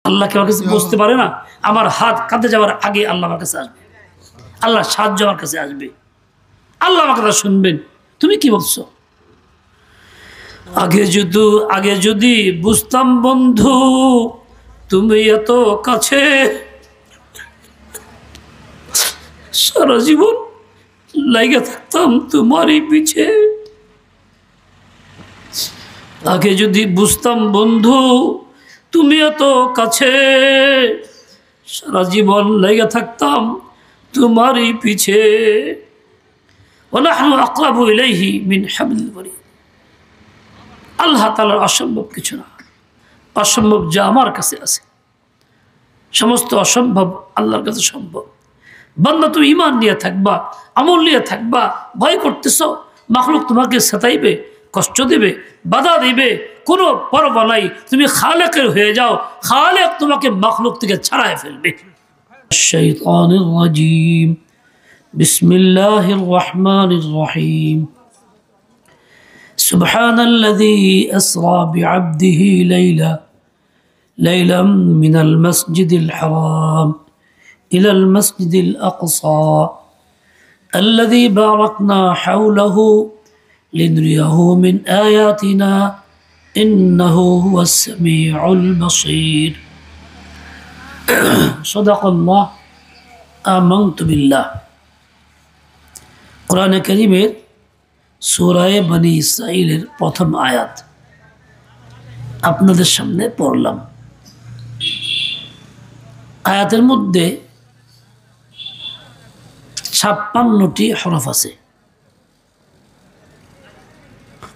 আল্লাহকে আমার কাছে বুঝতে পারে না, আমার হাত কাঁদে যাওয়ার আগে আল্লাহ আমার কাছে আসবে, আল্লাহ সাহায্য আমার কাছে আসবে, আল্লাহ আমার কথা শুনবেন। তুমি কি বলছো? আগে যদি বুঝতাম বন্ধু তুমি এত কাছে, সারা জীবন লাইগা থাকতাম তোমারই পিছে। আগে যদি বুঝতাম বন্ধু তুমি এত কাছে, সারা জীবন লাইগা থাকতাম তোমারই পিছে। ওয়ানাহনু আকরাবু ইলাইহি মিন হাবলিল ওয়ারিদ। আল্লাহ তাআলার অসম্ভব কিছু না, অসম্ভব যা আমার কাছে আছে, সমস্ত অসম্ভব আল্লাহর কাছে সম্ভব। বান্দা তুমি ঈমান নিয়ে থাকবা, আমল নিয়ে থাকবা, ভয় করতেছ মাখলুক তোমাকে সতাইবে, কষ্ট দেবে, বাধা দিবে, কোনো পরোয়া নাই, তুমি খালেকের হয়ে যাও, খালেক তোমাকে মাখলুক থেকে ছাড়ায় ফেলবে। শাইতানির রাজিম। বিসমিল্লাহির রহমানির রহিম। সুবহানাল্লাযী আসরা বিআবদিহি লাইলাম মিনাল মাসজিদিল হারাম ইলাল মাসজিদিল আকসা الذي باركنا حوله لنريه من آياتنا إنه هو السميع البصير صدق الله آمنت بالله قرآن كريم সূরা বনী ইসরাঈলের প্রথম আয়াত আপনাদের সামনে পড়লাম। আয়াতের মধ্যে 56টি হরফ আছে।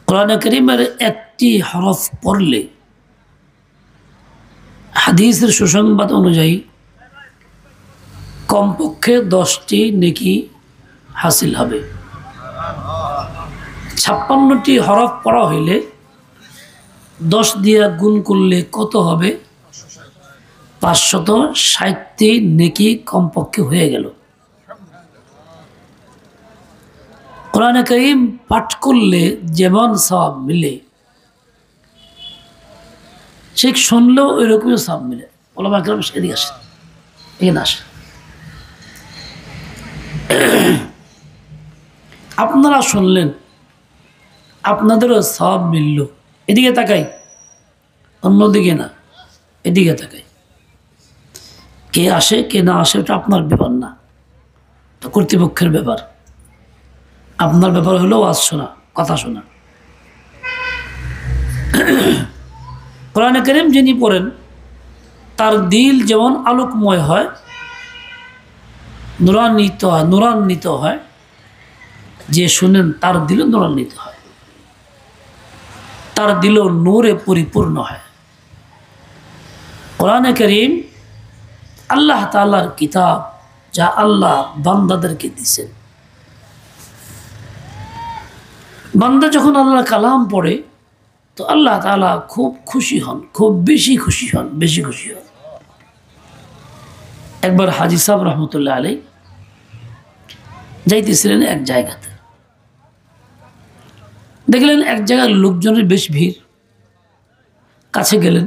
কোরআনে কারীমের একটি হরফ পড়লে হাদিসের সুসংবাদ অনুযায়ী কমপক্ষে 10টি নেকি হাসিল হবে। 56টি হরফ পড়া হইলে 10 দিয়ে গুণ করলে কত হবে? 560টি নেকি কমপক্ষে হয়ে গেল। কোরআনে কারীম পাঠ করলে যেমন সওয়াব মিলে, ঠিক শুনলেও ওইরকমই সওয়াব মিলে। ওলামা কেরাম এদিকে আসেন, এখানে আসেন। আপনারা শুনলেন, আপনাদেরও সওয়াব মিলল। এদিকে তাকাই, অন্যদিকে না, এদিকে তাকাই। কে আসে কে না আসে ওটা আপনার ব্যাপার না, তো কর্তৃপক্ষের ব্যাপার। আপনার ব্যাপার হলো ওয়াজ শোনা, কথা শোনা। কোরআনে কারীম যিনি পড়েন তার দিল যেমন আলোকময় হয়, নূরান্বিত হয়, যে শুনেন তার দিল নূরান্বিত হয়, তার দিল নূরে পরিপূর্ণ হয়। কোরআনে কারীম আল্লাহ তাআলার কিতাব, যা আল্লাহ বান্দাদেরকে দিয়েছেন। বান্দা যখন আল্লাহর কালাম পড়ে তো আল্লাহ তাআলা খুব খুশি হন, খুব বেশি খুশি হন। একবার হাজী সাহেব রহমতুল্লাহ আলাইহি যাইতেছিলেন এক জায়গাতে, দেখলেন এক জায়গায় লোকজনের বেশ ভিড়। কাছে গেলেন,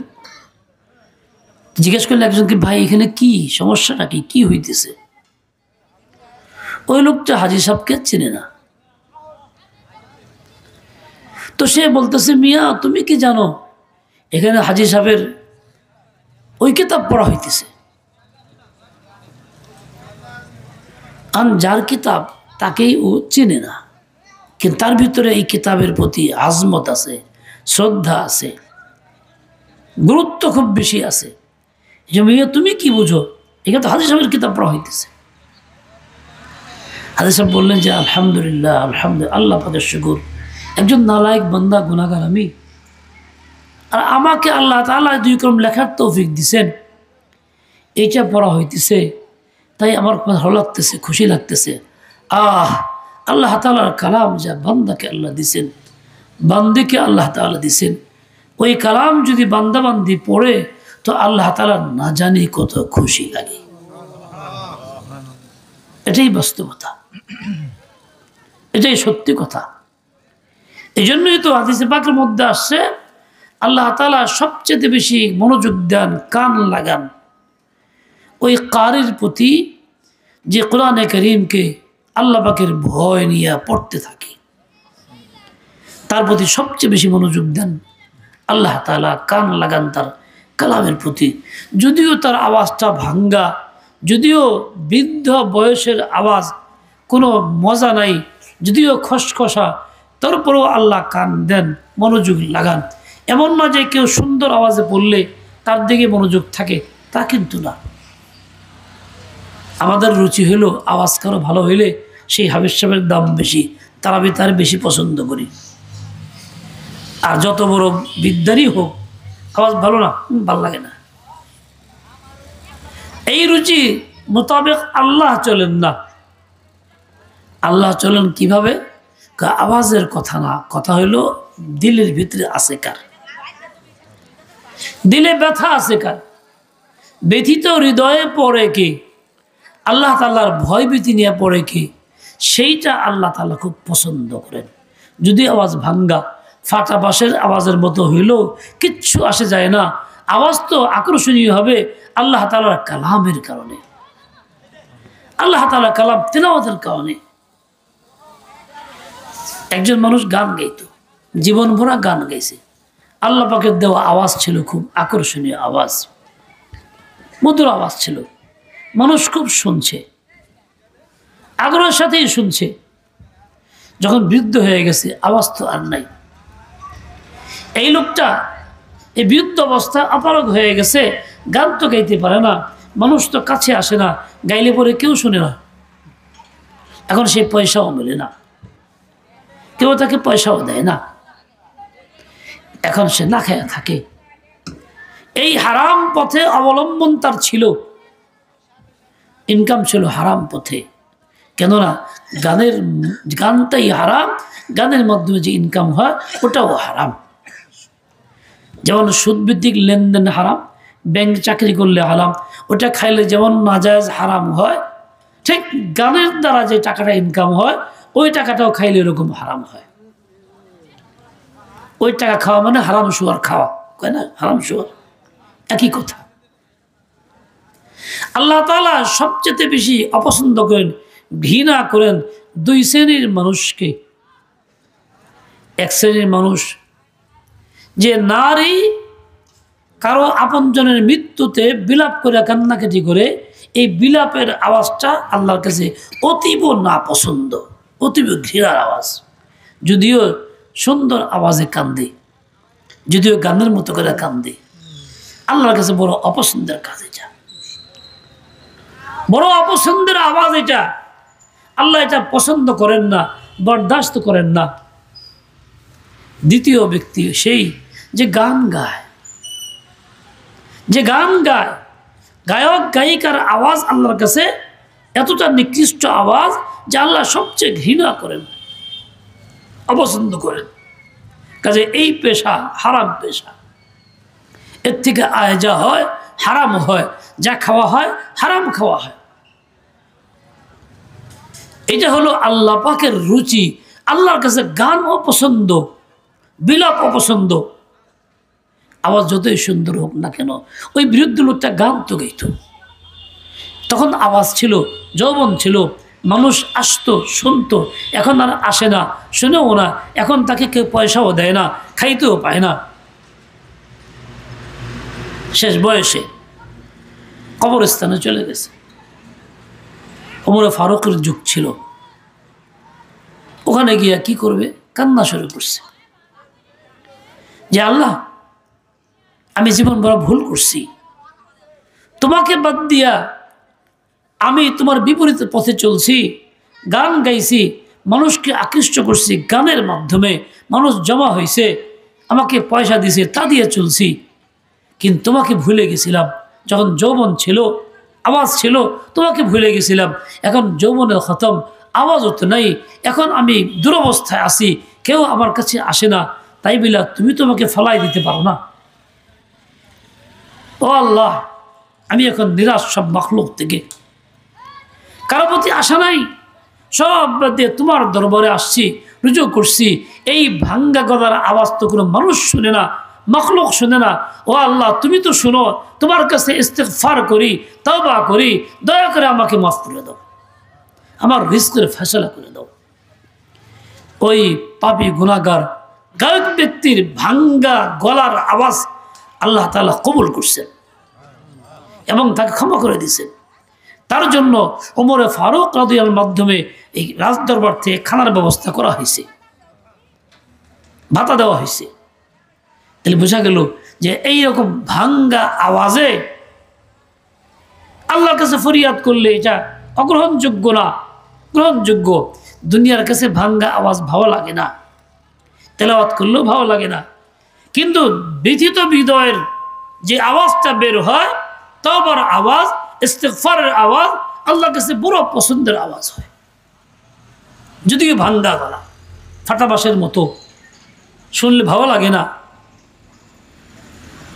জিজ্ঞেস করলেন একজনকে, ভাই এখানে কি সমস্যাটা, কি হইতেছে? ওই লোকটা হাজী সাহেবকে চেনে না। তো সে বলতেছে, মিয়া তুমি কি জানো এখানে হাজী সাহেবের ওই কিতাব পড়া হইতেছে। আর যার কিতাব তাকেই ও চেনে না, কিন্তু তার ভিতরে এই কিতাবের প্রতি আজমত আছে, শ্রদ্ধা আছে, গুরুত্ব খুব বেশি আছে। যে মিয়া তুমি কি বুঝো, এখানে তো হাজী সাহেবের কিতাব পড়া হইতেছে। হাজী সাহেব বললেন যে আলহামদুলিল্লাহ, আল্লাহ পাকের শুকর, একজন নালায়েক বান্দা, গুনাহগার আমি, আর আমাকে আল্লাহ তাআলা 2 কলম লেখার তৌফিক দিছেন, এইটা পড়া হইতেছে, তাই আমার ভালো লাগতেছে, খুশি লাগতেছে। আল্লাহ তাআলার কালাম যা বান্দাকে আল্লাহ দিছেন, বান্দিকে আল্লাহ তাআলা দিছেন, ওই কালাম যদি বান্দাবান্দি পড়ে তো আল্লাহ তাআলা না জানি কত খুশি লাগে। এটাই বাস্তবতা, এটাই সত্যি কথা। এই জন্যই তো হাদিসে পাকের মধ্যে আসছে আল্লাহ তাআলা সবচেয়ে বেশি মনোযোগ দেন, কান লাগান ওই কারির প্রতি যে কোরআনে কারীমকে আল্লাহ পাকের ভয় নিয়ে পড়তে থাকে, তার প্রতি সবচেয়ে বেশি মনোযোগ দেন আল্লাহ তাআলা, কান লাগান তার কালামের প্রতি। যদিও তার আওয়াজটা ভাঙ্গা, যদিও বৃদ্ধ বয়সের আওয়াজ, কোনো মজা নাই, যদিও খসখসা, তারপরেও আল্লাহ কান দেন, মনোযোগ লাগান। এমন না যে কেউ সুন্দর আওয়াজে পড়লে তার দিকে মনোযোগ থাকে, তা কিন্তু না। আমাদের রুচি হলো আওয়াজ কারো ভালো হইলে সেই হাফেজ সাহেবের দাম বেশি, তারাবি তার বেশি পছন্দ করি। আর যত বড় বিদ্যারই হোক, আওয়াজ ভালো না, ভাল লাগে না। এই রুচি মোতাবেক আল্লাহ চলেন না। আল্লাহ চলেন কিভাবে? আওয়াজের কথা না, কথা হইল দিলের ভিতরে আছে কার, দিলে ব্যথা আছে কার, ব্যথিত হৃদয়ে পড়ে কি, আল্লাহ তাআলার ভয় ভীতি নিয়ে পড়ে কি, সেইটা আল্লাহ তাআলা খুব পছন্দ করেন। যদি আওয়াজ ভাঙ্গা ফাটা বাঁশের আওয়াজের মতো হইলেও কিচ্ছু আসে যায় না। আওয়াজ তো আকর্ষণীয় হবে আল্লাহ তাআলার কালামের কারণে, আল্লাহ তাআলার কালাম তিলাওয়াতের কারণে। একজন মানুষ গান গাইতো, জীবন ভরা গান গাইছে, আল্লাহ পাকের দেওয়া আওয়াজ ছিল খুব আকর্ষণীয় আওয়াজ, মধুর আওয়াজ ছিল, মানুষ খুব শুনছে, আগ্রহের সাথেই শুনছে। যখন বৃদ্ধ হয়ে গেছে, আওয়াজ তো আর নাই। এই লোকটা এই বৃদ্ধ অবস্থা অপারগ হয়ে গেছে, গান তো গাইতে পারে না, মানুষ তো কাছে আসে না, গাইলে পরে কেউ শুনে না। এখন সেই পয়সাও মেলে না, কেউ তাকে পয়সাও দেয় না, এখন সে না খেয়ে থাকে। এই হারাম পথে অবলম্বন তার ছিল, ইনকাম ছিল হারাম পথে। কেননা গানটাই হারাম, গানের মাধ্যমে যে ইনকাম হয় ওটাও হারাম। যেমন সুদভিত্তিক লেনদেন হারাম, ব্যাংক চাকরি করলে হারাম, ওটা খাইলে যেমন নাজায়েজ হারাম হয়, ঠিক গানের দ্বারা যে টাকাটা ইনকাম হয় ওই টাকাটাও খাইলে এরকম হারাম হয়। ওই টাকা খাওয়া মানে হারাম শুয়ার খাওয়া, কয় না, হারাম শুয়ার একই কথা। আল্লাহ তাআলা সবচেয়ে বেশি অপছন্দ করেন, ঘৃণা করেন দুই শ্রেণীর মানুষকে। এক শ্রেণীর মানুষ যে নারী কারো আপনজনের মৃত্যুতে বিলাপ করে কান্নাকাটি করে, এই বিলাপের আওয়াজটা আল্লাহর কাছে অতীব না পছন্দ, অতীব ঘৃণার আওয়াজ। যদিও সুন্দর আওয়াজে কান্দে, যদিও গানের মতো করে কান্দে, আল্লাহর কাছে বড় অপছন্দের কাজ এটা, বড় অপছন্দের আওয়াজ এটা। আল্লাহ এটা পছন্দ করেন না, বরদাস্ত করেন না। দ্বিতীয় ব্যক্তি সেই যে গান গায়, যে গান গায়, গায়ক গায়িকার আওয়াজ আল্লাহর কাছে এতটা নিকৃষ্ট আওয়াজ যে আল্লাহ সবচেয়ে ঘৃণা করেন, অপছন্দ করেন। কাজে এই পেশা হারাম পেশা, এর থেকে আয় যা হয় হারাম হয়, যা খাওয়া হয় হারাম খাওয়া হয়। এটা হলো আল্লাহ পাকের রুচি। আল্লাহর কাছে গান অপছন্দ, বিলাপ অপছন্দ। আওয়াজ যতই সুন্দর হোক না কেন, ওই বিরুদ্ধ লোকটা গান তো গাইত, তখন আওয়াজ ছিল, যৌবন ছিল, মানুষ আসতো শুনতো। এখন আর আসে না, শুনেও না, এখন তাকে কেউ পয়সাও দেয় না, খাইতেও পায় না। শেষ বয়সে কবরস্থানে চলে গেছে। ওমর ফারুকের যুগ ছিল, ওখানে গিয়া কি করবে, কান্না শুরু করছে যে আল্লাহ, আমি জীবন বড় ভুল করছি, তোমাকে বাদ দিয়া আমি তোমার বিপরীত পথে চলছি, গান গাইছি, মানুষকে আকৃষ্ট করছি, গানের মাধ্যমে মানুষ জমা হয়েছে, আমাকে পয়সা দিছে, তা দিয়ে চলছি, কিন্তু তোমাকে ভুলে গেছিলাম। যখন যৌবন ছিল, আওয়াজ ছিল, তোমাকে ভুলে গেছিলাম। এখন যৌবনের খতম, আওয়াজও তো নাই, এখন আমি দুরবস্থায় আছি, কেউ আমার কাছে আসে না, তাই বলে তুমি তোমাকে ফলাই দিতে পারো না। ও আল্লাহ, আমি এখন নিরাশ সব মাখলুক থেকে, কারো প্রতি আশা নাই, সব দিয়ে তোমার দরবারে আসছি, রুজু করছি। এই ভাঙ্গা গলার আওয়াজ তো কোনো মানুষ শুনে না, মখলুক শুনে না। ও আল্লাহ, তুমি তো শুনো, তোমার কাছে ইস্তিগফার করি, তওবা করি, দয়া করে আমাকে মাফ করে দাও, আমার রিজকের ফয়সালা করে দাও। ওই পাপী গুনাহগার গায়ক ব্যক্তির ভাঙ্গা গলার আওয়াজ আল্লাহ তাআলা কবুল করছেন এবং তাকে ক্ষমা করে দিয়েছেন। তার জন্য ওমরে ফারুক রাদিয়াল্লাহু মাধ্যমে এই রাজদরবার থেকে খানার ব্যবস্থা করা হয়েছে, ভাতা দেওয়া হয়েছে। তাহলে বোঝা গেল যে এইরকম ভাঙ্গা আওয়াজে আল্লাহর কাছে ফরিয়াদ করলে এটা অগ্রহণযোগ্য না, গ্রহণযোগ্য। দুনিয়ার কাছে ভাঙ্গা আওয়াজ ভালো লাগে না, তেলাওয়াত করলেও ভালো লাগে না, কিন্তু ব্যথিত হৃদয়ের যে আওয়াজটা বের হয়, তওবার আওয়াজ, ইস্তিগফারের আওয়াজ আল্লাহর কাছে বড় পছন্দের আওয়াজ হয়। যদিও ভাঙ্গা গলা, ফাটা বাঁশের মতো, শুনলে ভালো লাগে না।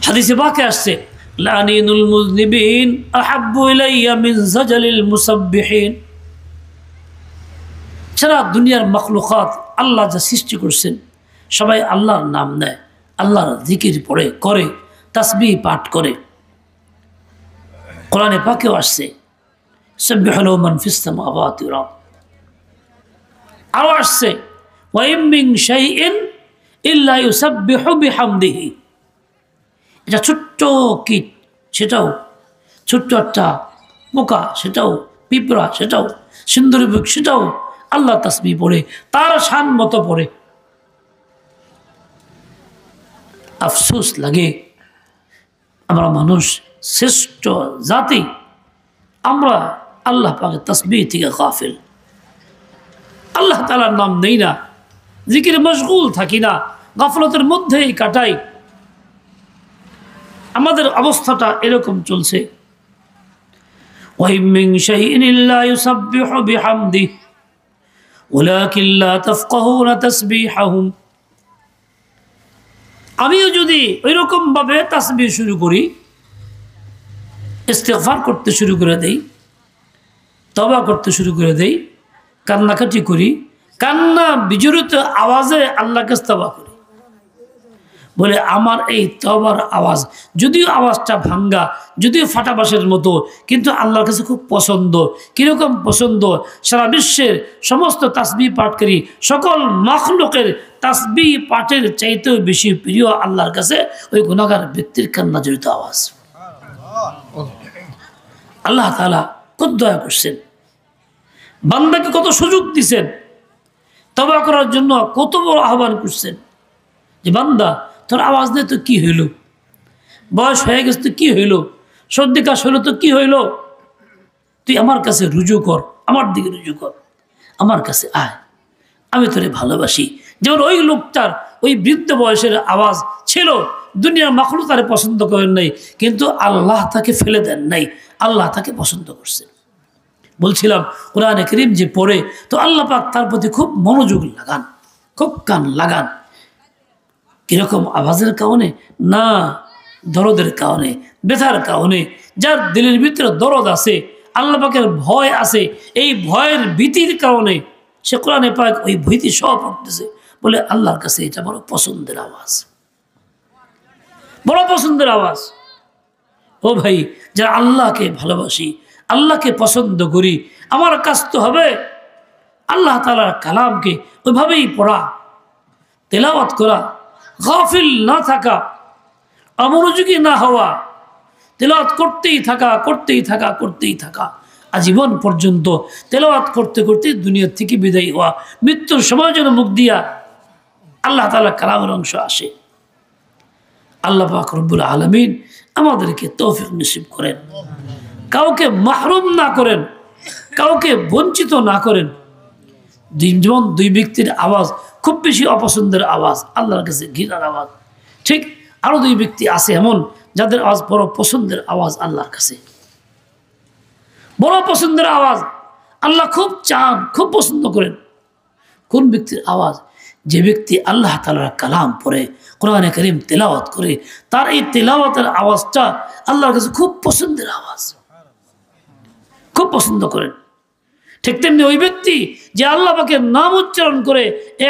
হাদিসে বাকে আসছে, লানিনুল মুযনিবিন আহাব্বু ইলাইয়া মিন জাজালিল মুসাব্বিহিন। সারা দুনিয়ার মাখলুকাত আল্লাহ যা সৃষ্টি করছেন, সবাই আল্লাহর নাম নেয়, আল্লাহর জিকির পড়ে, করে, তাসবিহ পাঠ করে। কোরআনে পাকেও আসছে, সাব্বিহু লাহু মান ফিস সামাওয়াতি ওয়াল আরদ। আরও আসছে, ওয়া ইম মিন শাইইন ইল্লা ইউসাব্বিহু বিহামদিহি। এটা ছোট্ট কীট, সেটাও ছোট্ট একটা পোকা, সেটাও পিঁপড়া, সেটাও সিন্দুরবুক, সেটাও আল্লাহ তাসবিহ পড়ে, তার শান মতো পড়ে। আফসোস লাগে, আমরা মানুষ শ্রেষ্ঠ জাতি, আমরা আল্লাহ পাকের তাসবিহ থেকে গাফিল। আল্লাহ তাআলার নাম নেই না, জিকিরে মশগুল থাকি না, গাফলতের মধ্যেই কাটাই। আমাদের অবস্থাটা এরকম চলছে। ওয়া ইম মিন শাইইন ইল্লা ইউসাব্বিহু বিহামদিহি ওয়ালাকিন লা তাফকাহুনা তাসবিহাহুম। আমিও যদি ওইরকম ভাবে তাসবিহ শুরু করি, ইস্তিগফার করতে শুরু করে দেই, তওবা করতে শুরু করে দেই, কান্নাকাটি করি, কান্না বিজড়িত আওয়াজে আল্লাহর কাছে তওবা করি, বলে আমার এই তওবার আওয়াজ, যদিও আওয়াজটা ভাঙ্গা, যদিও ফাটা বাঁশের মতো, কিন্তু আল্লাহর কাছে খুব পছন্দ। কীরকম পছন্দ? সারা বিশ্বের সমস্ত তাসবিহ পাঠকারী সকল মাখলুকের তাসবিহ পাঠের চাইতেও বেশি প্রিয় আল্লাহর কাছে ওই গুনাহগার ব্যক্তির কান্না জড়িত আওয়াজ। আল্লাহ তাআলা কত দয়া করছেন, বান্দাকে কত সুযোগ দিছেন, তওবা করার জন্য কত বড় আহ্বান করছেন যে বান্দা, তোর আওয়াজ নেই তো কি হইল, বয়স হয়ে গেছে তো কি হইল, সর্দি কাশ হইল তো কি হইল, তুই আমার কাছে রুজু কর, আমার দিকে রুজু কর, আমার কাছে আয়, আমি তোরে ভালোবাসি। যেমন ওই লোকটার ওই বৃদ্ধ বয়সের আওয়াজ ছিল, দুনিয়ার মাখলুক তারে পছন্দ করেন নাই, কিন্তু আল্লাহ তাকে ফেলে দেন নাই, আল্লাহ তাকে পছন্দ করছেন। বলছিলাম কোরআনে কারীম যে পড়ে, তো আল্লাহ পাক তার প্রতি খুব মনোযোগ লাগান, খুব কান লাগান। কিরকম আওয়াজের কারণে? না, দরদের কারণে, ব্যথার কারণে। যার দিলের ভিতরে দরদ আছে, আল্লাহ পাকের ভয় আছে, এই ভয়ের ভীতির কারণে সে কোরআনে পাক ওই ভীতি সহ পড়তেছে, বলে আল্লাহর কাছে এটা বড় পছন্দের আওয়াজ, বড় পছন্দের আওয়াজ। ও ভাই, যারা আল্লাহকে ভালোবাসি, আল্লাহকে পছন্দ করি, আমার কাজ তো হবে আল্লাহ তাআলার কালামকে ওইভাবেই পড়া, তেলাওয়াত করা, গাফিল না থাকা, অমনোযোগী না হওয়া, তেলাওয়াত করতেই থাকা, করতেই থাকা, করতেই থাকা, আজীবন পর্যন্ত তেলাওয়াত করতে করতে দুনিয়া থেকে বিদায় হওয়া, মৃত্যুর সময় যেন মুখ দিয়া আল্লাহ তাআলার কালামের অংশ আসে। আল্লাহ পাক রব্বুল আলামিন আমাদেরকে তৌফিক নসিব করেন, কাউকে মাহরুম না করেন, কাউকে বঞ্চিত না করেন। যেমন দুই ব্যক্তির আওয়াজ খুব বেশি অপছন্দের আওয়াজ, আল্লাহর কাছে ঘৃণার আওয়াজ, ঠিক আরো দুই ব্যক্তি আছে এমন যাদের আওয়াজ বড় পছন্দের আওয়াজ আল্লাহর কাছে, বড় পছন্দের আওয়াজ, আল্লাহ খুব চান, খুব পছন্দ করেন। কোন ব্যক্তির আওয়াজ? যে ব্যক্তি আল্লাহ তাআলার কালাম পড়ে, কোরআনে কারীম তেলাওয়াত করে, তার এই তেলাওয়াতের আওয়াজটা আল্লাহর কাছে খুব পছন্দের আওয়াজ, খুব পছন্দ করেন। ঠিক তেমনি ওই ব্যক্তি যে আল্লাহ পাকের নাম উচ্চারণ করে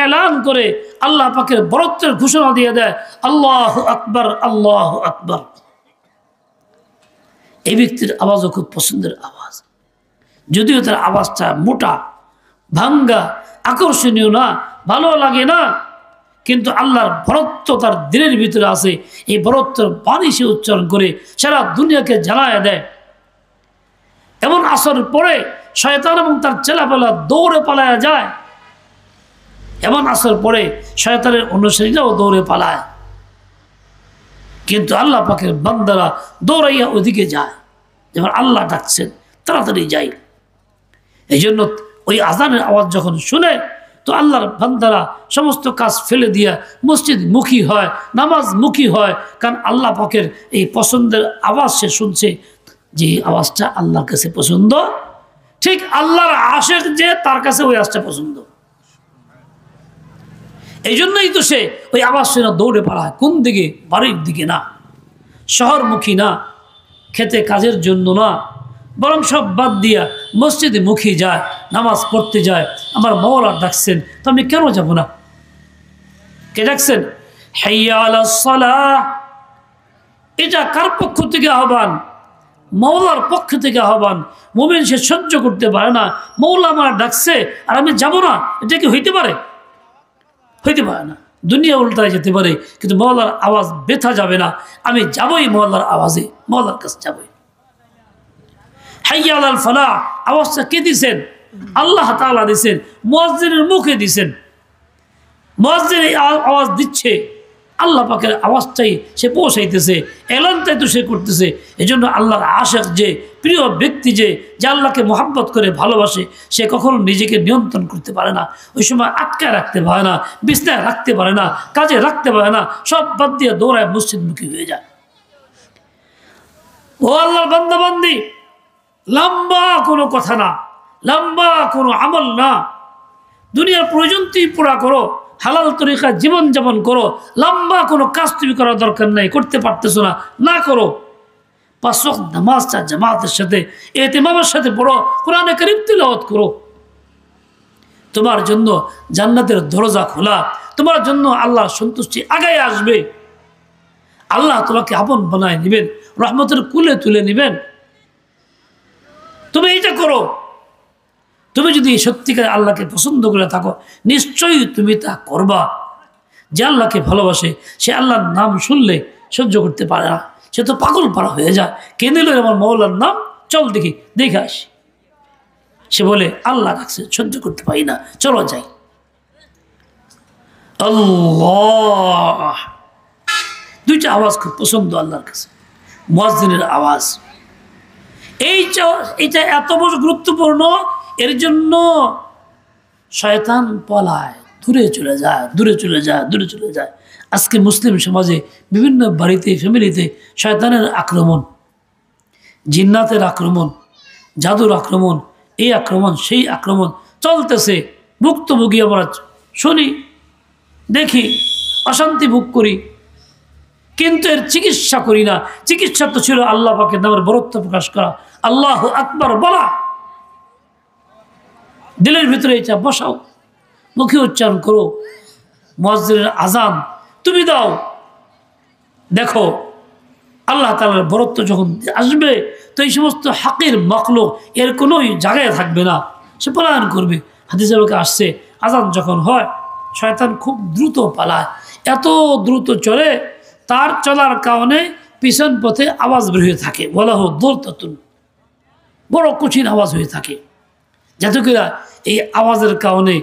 এলান করে আল্লাহ পাকের বরত্বের ঘোষণা দিয়ে দেয় আল্লাহু আকবার আল্লাহু আকবার, এই ব্যক্তির আওয়াজও খুব পছন্দের আওয়াজ। যদিও তার আওয়াজটা মোটা ভাঙ্গা আকর্ষণীয় না, ভালো লাগে না, কিন্তু আল্লাহর বরত্ব তার দিলের ভিতরে আছে। এই বরত্বের বাণী সে উচ্চারণ করে সারা দুনিয়াকে জানায় দেয়। এমন আসর পরে শয়তান এবং তার ছেলেপেলা দৌড়ে পালায়া যায়, এমন আসর পরে শয়তানের অনুসারীরাও দৌড়ে পালায়, কিন্তু আল্লাহ পাকের বান্দারা দৌড়াইয়া ওদিকে যায়, যেমন আল্লাহ ডাকছেন তাড়াতাড়ি যাই। এই জন্য ওই আজানের আওয়াজ যখন শুনে তো আল্লাহর বান্দারা সমস্ত কাজ ফেলে দিয়া মসজিদ মুখী হয়, নামাজ মুখী হয়, কারণ আল্লাহ পাকের এই পছন্দের আওয়াজ সে শুনছে, যে আওয়াজটা আল্লাহর কাছে পছন্দ। ঠিক আল্লাহর আশিক যে, তার কাছে ওই আওয়াজটা পছন্দ। এই জন্যই তো সে ওই আওয়াজ শুনে দৌড়ে পালায়। কোন দিকে? বাড়ির দিকে না, শহরমুখী না, খেতে কাজের জন্য না, বরং সব বাদ দিয়া মসজিদে মুখী যায়, নামাজ পড়তে যায়। আমার মাওলা ডাকছেন, তো আমি কেন যাব না? কে ডাকছেন? হাইয়া আলাস সালাহ। এটা কার পক্ষ থেকে আহ্বান? মাওলার পক্ষ থেকে আহ্বান। মুমিন সে সহ্য করতে পারে না, মাওলা আমার ডাকছে আর আমি যাব না। এটা কি হইতে পারে? হইতে পারে না। দুনিয়া উল্টায় যেতে পারে, কিন্তু মাওলার আওয়াজ ব্যথা যাবে না। আমি যাবই মাওলার আওয়াজে, মাওলার কাছে যাবই। হাইয়া আলাল ফালাহ আওয়াজটা কে দিছেন? আল্লাহ তাআলা দিছেন, মুয়াজ্জিনের মুখে দিছেন। মুয়াজ্জিন আওয়াজ দিচ্ছে, আল্লাহ পাকের আওয়াজটাই সে পৌঁছাইতেছে, এলানটাই তো সে করতেছে। এই জন্য আল্লাহর আশিক যে, প্রিয় ব্যক্তি যে আল্লাহকে মহাব্বত করে ভালোবাসে, সে কখনো নিজেকে নিয়ন্ত্রণ করতে পারে না। ওই সময় আটকায় রাখতে পারে না, বিছনায় রাখতে পারে না, কাজে রাখতে পারে না, সব বাদ দিয়ে দৌড়ায় মসজিদমুখী হয়ে যায়। ও আল্লাহর বান্দা বান্দি, লম্বা কোনো কথা না, লম্বা কোনো আমল না। দুনিয়ার প্রয়োজন তুই পুরা করো, হালাল তরিকা জীবনযাপন করো, লম্বা কোনো কাজ তুমি করার দরকার নাই, করতে পারতেছো না, না করো। 5 ওয়াক্ত নামাজটা জামাতের সাথে ইহতিমামের সাথে পড়ো, কোরআনে কারীম তিলাওয়াত করো। তোমার জন্য জান্নাতের দরজা খোলা, তোমার জন্য আল্লাহর সন্তুষ্টি আগায় আসবে। আল্লাহ তোমাকে আপন বানায় নেবেন, রহমতের কুলে তুলে নেবেন। তুমি এইটা করো। তুমি যদি সত্যিকার আল্লাহকে পছন্দ করে থাকো, নিশ্চয়ই তুমি তা করবা। যে আল্লাহকে ভালোবাসে, সে আল্লাহর নাম শুনলে সহ্য করতে পারে না, সে তো পাগল পাড়া হয়ে যায়। কে নিল আমার মৌলার নাম? চল দেখি, দেখে আসি। সে বলে আল্লাহ ডাকছে, সহ্য করতে পারি না, চলো যাই। আল্লাহ, দুইটা আওয়াজ খুব পছন্দ আল্লাহর কাছে, মুয়াজ্জিনের আওয়াজ। এইটা এত বড় গুরুত্বপূর্ণ, এর জন্য শয়তান পলায়, দূরে চলে যায়, দূরে চলে যায়, দূরে চলে যায়। আজকে মুসলিম সমাজে বিভিন্ন বাড়িতে, ফ্যামিলিতে শয়তানের আক্রমণ, জিন্নাতের আক্রমণ, জাদুর আক্রমণ, এই আক্রমণ সেই আক্রমণ চলতেছে। ভুক্তভোগী আমরা শুনি, দেখি, অশান্তি ভোগ করি, কিন্তু এর চিকিৎসা করি না। চিকিৎসা তো ছিল আল্লাহ পাকের নামের বরত্ব প্রকাশ করা, আল্লাহু আকবার বলা, দিলের ভিতরে এটা বসাও, মুখে উচ্চারণ করো। মুয়াজ্জিনের আজান তুমি দাও, দেখো আল্লাহ তাআলার বরত্ব যখন আসবে, তো এই সমস্ত হাকির মাখলুক এর কোনো জায়গায় থাকবে না, সে পলায়ন করবে। হাদিসে আসছে, আজান যখন হয় শয়তান খুব দ্রুত পালায়, এত দ্রুত চলে, তার চলার কারণে পিছন পথে আওয়াজ বের হয়ে থাকে, ওয়ালাহু দৌলতাতুন, বড় কঠিন আওয়াজ হয়ে থাকে। যাতে করে এই আওয়াজের কারণে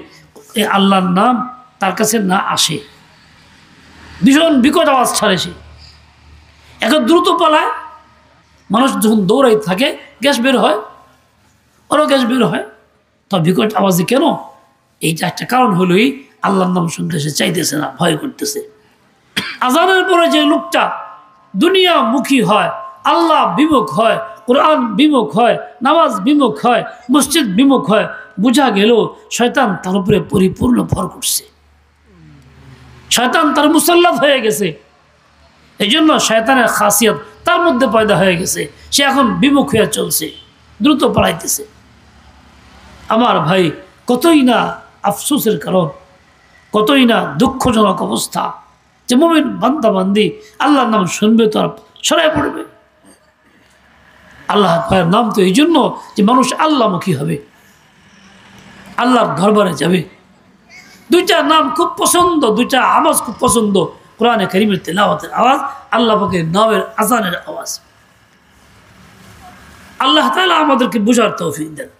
এই আল্লাহর নাম তার কাছে না আসে, ভীষণ বিকট আওয়াজ ছাড়ে সে। এখন দ্রুত পালায়, মানুষ যখন দৌড়াই থাকে গ্যাস বের হয়, ওরও গ্যাস বের হয়, তো বিকট আওয়াজে কেন? এইটা একটা কারণ হলোই আল্লাহর নাম শুনতে সে চাইতেছে না, ভয় করতেছে। আজানের পরে যে লোকটা দুনিয়ামুখী হয়, আল্লাহ বিমুখ হয়, কোরআন বিমুখ হয়, নামাজ বিমুখ হয়, মসজিদ বিমুখ হয়, বোঝা গেল শয়তান তার উপরে পরিপূর্ণ ভর করছে, শয়তান তার মুসাল্লাত হয়ে গেছে। এই জন্য শয়তানের খাসিয়ত তার মধ্যে পয়দা হয়ে গেছে, সে এখন বিমুখ হয়ে চলছে, দ্রুত পালাইতেছে। আমার ভাই কতই না আফসোসের কারণ, কতই না দুঃখজনক অবস্থা যে মুমিন বান্দা বান্দি আল্লাহর নাম শুনবে তো আর সরাই পড়বে। আল্লাহ পাকের নাম তো এই জন্য যে মানুষ আল্লাহমুখী হবে, আল্লাহর দরবারে যাবে। দুইটা নাম খুব পছন্দ, দুইটা আওয়াজ খুব পছন্দ, কোরআনে কারীমের তেলাওয়াতের আওয়াজ, আল্লাহ পাকের নামের আযানের আওয়াজ। আল্লাহ তাআলা আমাদেরকে বুঝার তৌফিক দেন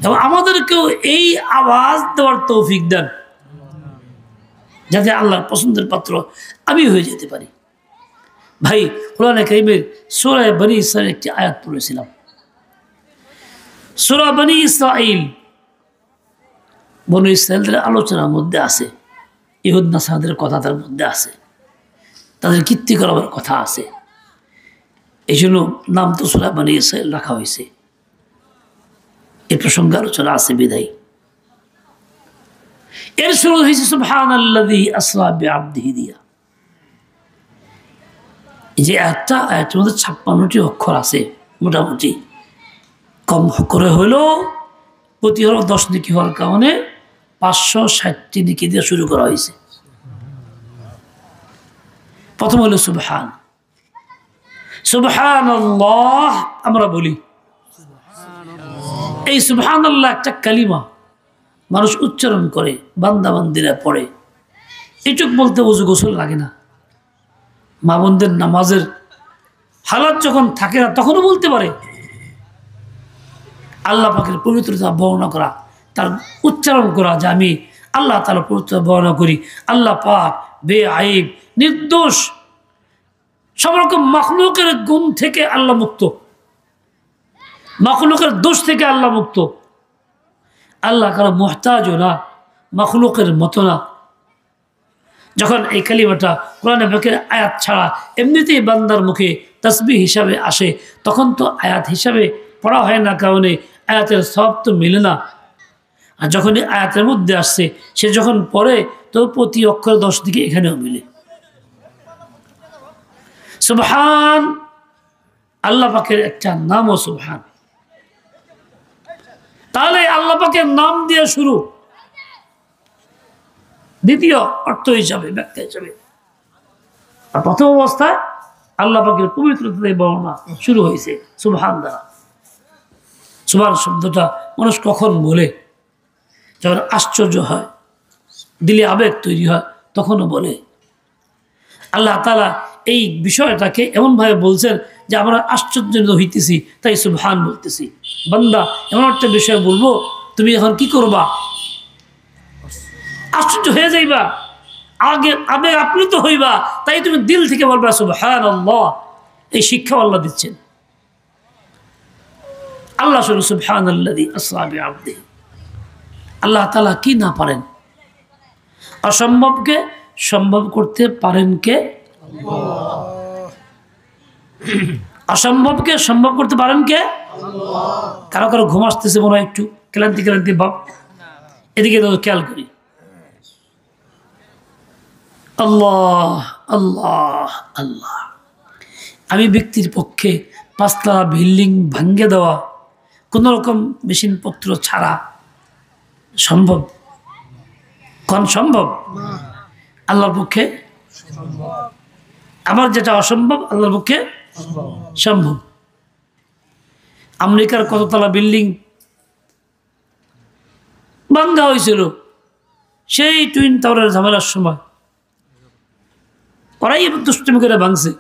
এবং আমাদেরকেও এই আওয়াজ দেওয়ার তৌফিক দেন যাতে আল্লাহর পছন্দের পাত্র আমি হয়ে যেতে পারি। ভাই কোরআনে কারীমের সূরা বনী ইসরাঈল একটি আয়াত পড়েছিলাম। সূরা বনী ইসরাঈল বনী ইসরাঈলদের আলোচনার মধ্যে আছে, ইহুদ নাসারাদের কথা তার মধ্যে আছে, তাদের কীর্তি করার কথা আছে। এই জন্য নাম তো সূরা বনী ইসরাঈল রাখা হয়েছে, এই প্রসঙ্গে আলোচনা আছে বিদায়। এর শুরু হয়েছে সুবহানাল্লাযী আসরা বিআবদিহি দিয়া। এই যে আয়াতের মধ্যে 56টি অক্ষর আছে, মোটামুটি কম করে হলেও প্রতি হলো 10 নেকি হওয়ার কারণে 560টি নেকি দিয়ে শুরু করা হয়েছে। প্রথম হলো সুবহান, সুবহানাল্লাহ আমরা বলি। এই সুবহানাল্লাহ একটা কালিমা, মানুষ উচ্চারণ করে, বান্দা বান্দিরা পড়ে। এইটুক বলতে ওযু গোসল লাগে না। মা বোনদের নামাজের হালাত যখন থাকে না তখনও বলতে পারে। আল্লাহ পাকের পবিত্রতা বর্ণনা করা, তার উচ্চারণ করা যে আমি আল্লাহ তাআলার পবিত্রতা বর্ণনা করি, আল্লাহ পাক বেআইব, নির্দোষ, সব রকম মাখলুকের গুণ থেকে আল্লাহ মুক্ত, মাখলুকের দোষ থেকে আল্লাহ মুক্ত। আল্লাহ কারো মুহতাজও না, মাখলুকের মতো না। যখন এই কালিমাটা কোরআনে পাকের আয়াত ছাড়া এমনিতেই বান্দার মুখে তাসবিহ হিসাবে আসে, তখন তো আয়াত হিসাবে পড়া হয় না, কারণে আয়াতের সওয়াব তো মিলে না। আর যখন আয়াতের মধ্যে আসছে, সে যখন পড়ে তো প্রতি অক্ষর 10 দিকে এখানেও মিলে। সুবহান আল্লাহ পাকের একটা নামও সুবহান। তাহলে আল্লাহ পাকের নাম দিয়ে শুরু, দ্বিতীয় অর্থ হিসাবে, ব্যাখ্যা হিসাবে। আর প্রথম অবস্থায় আল্লাহ পাকের পবিত্রতায় বর্ণনা শুরু হয়েছে সুবহান দ্বারা। সুবহান শব্দটা মানুষ কখন বলে? যখন আশ্চর্য হয়, দিলে আবেগ তৈরি হয়, তখনও বলে। আল্লাহ তাআলা এই বিষয়টাকে এমনভাবে বলছেন যে আমরা আশ্চর্য হইতেছি, তাই সুবহান বলতেছি। বান্দা এমন একটা বিষয় বলবো, তুমি এখন কি করবা? আশ্চর্য হয়ে যাইবা, আবেগ আপ্লুত হইবা, তাই তুমি দিল থেকে বলবা সুবহানাল্লাহ। এই শিক্ষা আল্লাহ দিচ্ছেন। আল্লাহ শুধু সুবহানাল্লাযী আসরা বিআবদিহি। আল্লাহ তাআলা কি না পারেন? অসম্ভবকে সম্ভব করতে পারেন কে? অসম্ভবকে সম্ভব করতে পারেন কে? কারো কারো ঘুম আসতেছে মনে হয়, একটু ক্লান্তি ক্লান্তি ভাব, এদিকে তো খেয়াল করি। আল্লাহ আল্লাহ আল্লাহ। আমি ব্যক্তির পক্ষে 5 তলা বিল্ডিং ভাঙ্গে দেওয়া কোনো রকম মেশিনপত্র ছাড়া সম্ভব? কোন সম্ভব? আল্লাহর পক্ষে আমার যেটা অসম্ভব আল্লাহর পক্ষে সম্ভব। আমেরিকার কততলা বিল্ডিং ভাঙ্গা হয়েছিল সেই টুইন টাওয়ারের ঝামেলার সময়, ওরাই দুষ্টুমি করে ভাঙছে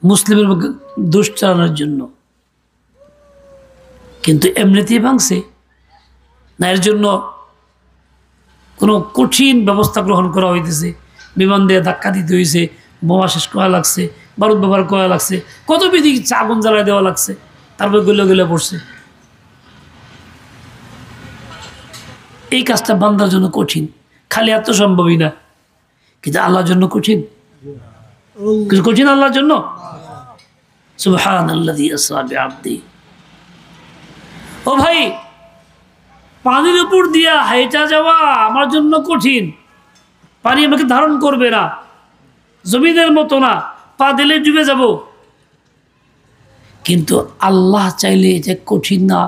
মুসলিমের দোষ চালানোর জন্য। কিন্তু এমনিতেই ভাঙছে না, এর জন্য কোনো কঠিন ব্যবস্থা গ্রহণ করা হইতেছে, বিমান দিয়ে ধাক্কা দিতে হয়েছে, বোমা শেষ করা লাগছে, বারুদ ব্যবহার করা লাগছে, কত বিধি আগুন জ্বালায় দেওয়া লাগছে, তারপরে গলে গলে পড়ছে। এই কাজটা বান্দার জন্য কঠিন, খালি এত সম্ভবই না, কিন্তু আল্লাহর জন্য কঠিন। কিছু কঠিন আল্লাহর জন্য? সুবহানাল্লাযী আসরা বিআবদিহি। ও ভাই, পানির উপর দিয়া হাইটা যাওয়া আমার জন্য কঠিন, পানি আমাকে ধারণ করবে না, জমিনের মতো না, পা দিলে ডুবে যাব। কিন্তু আল্লাহ চাইলে এটা কঠিন না,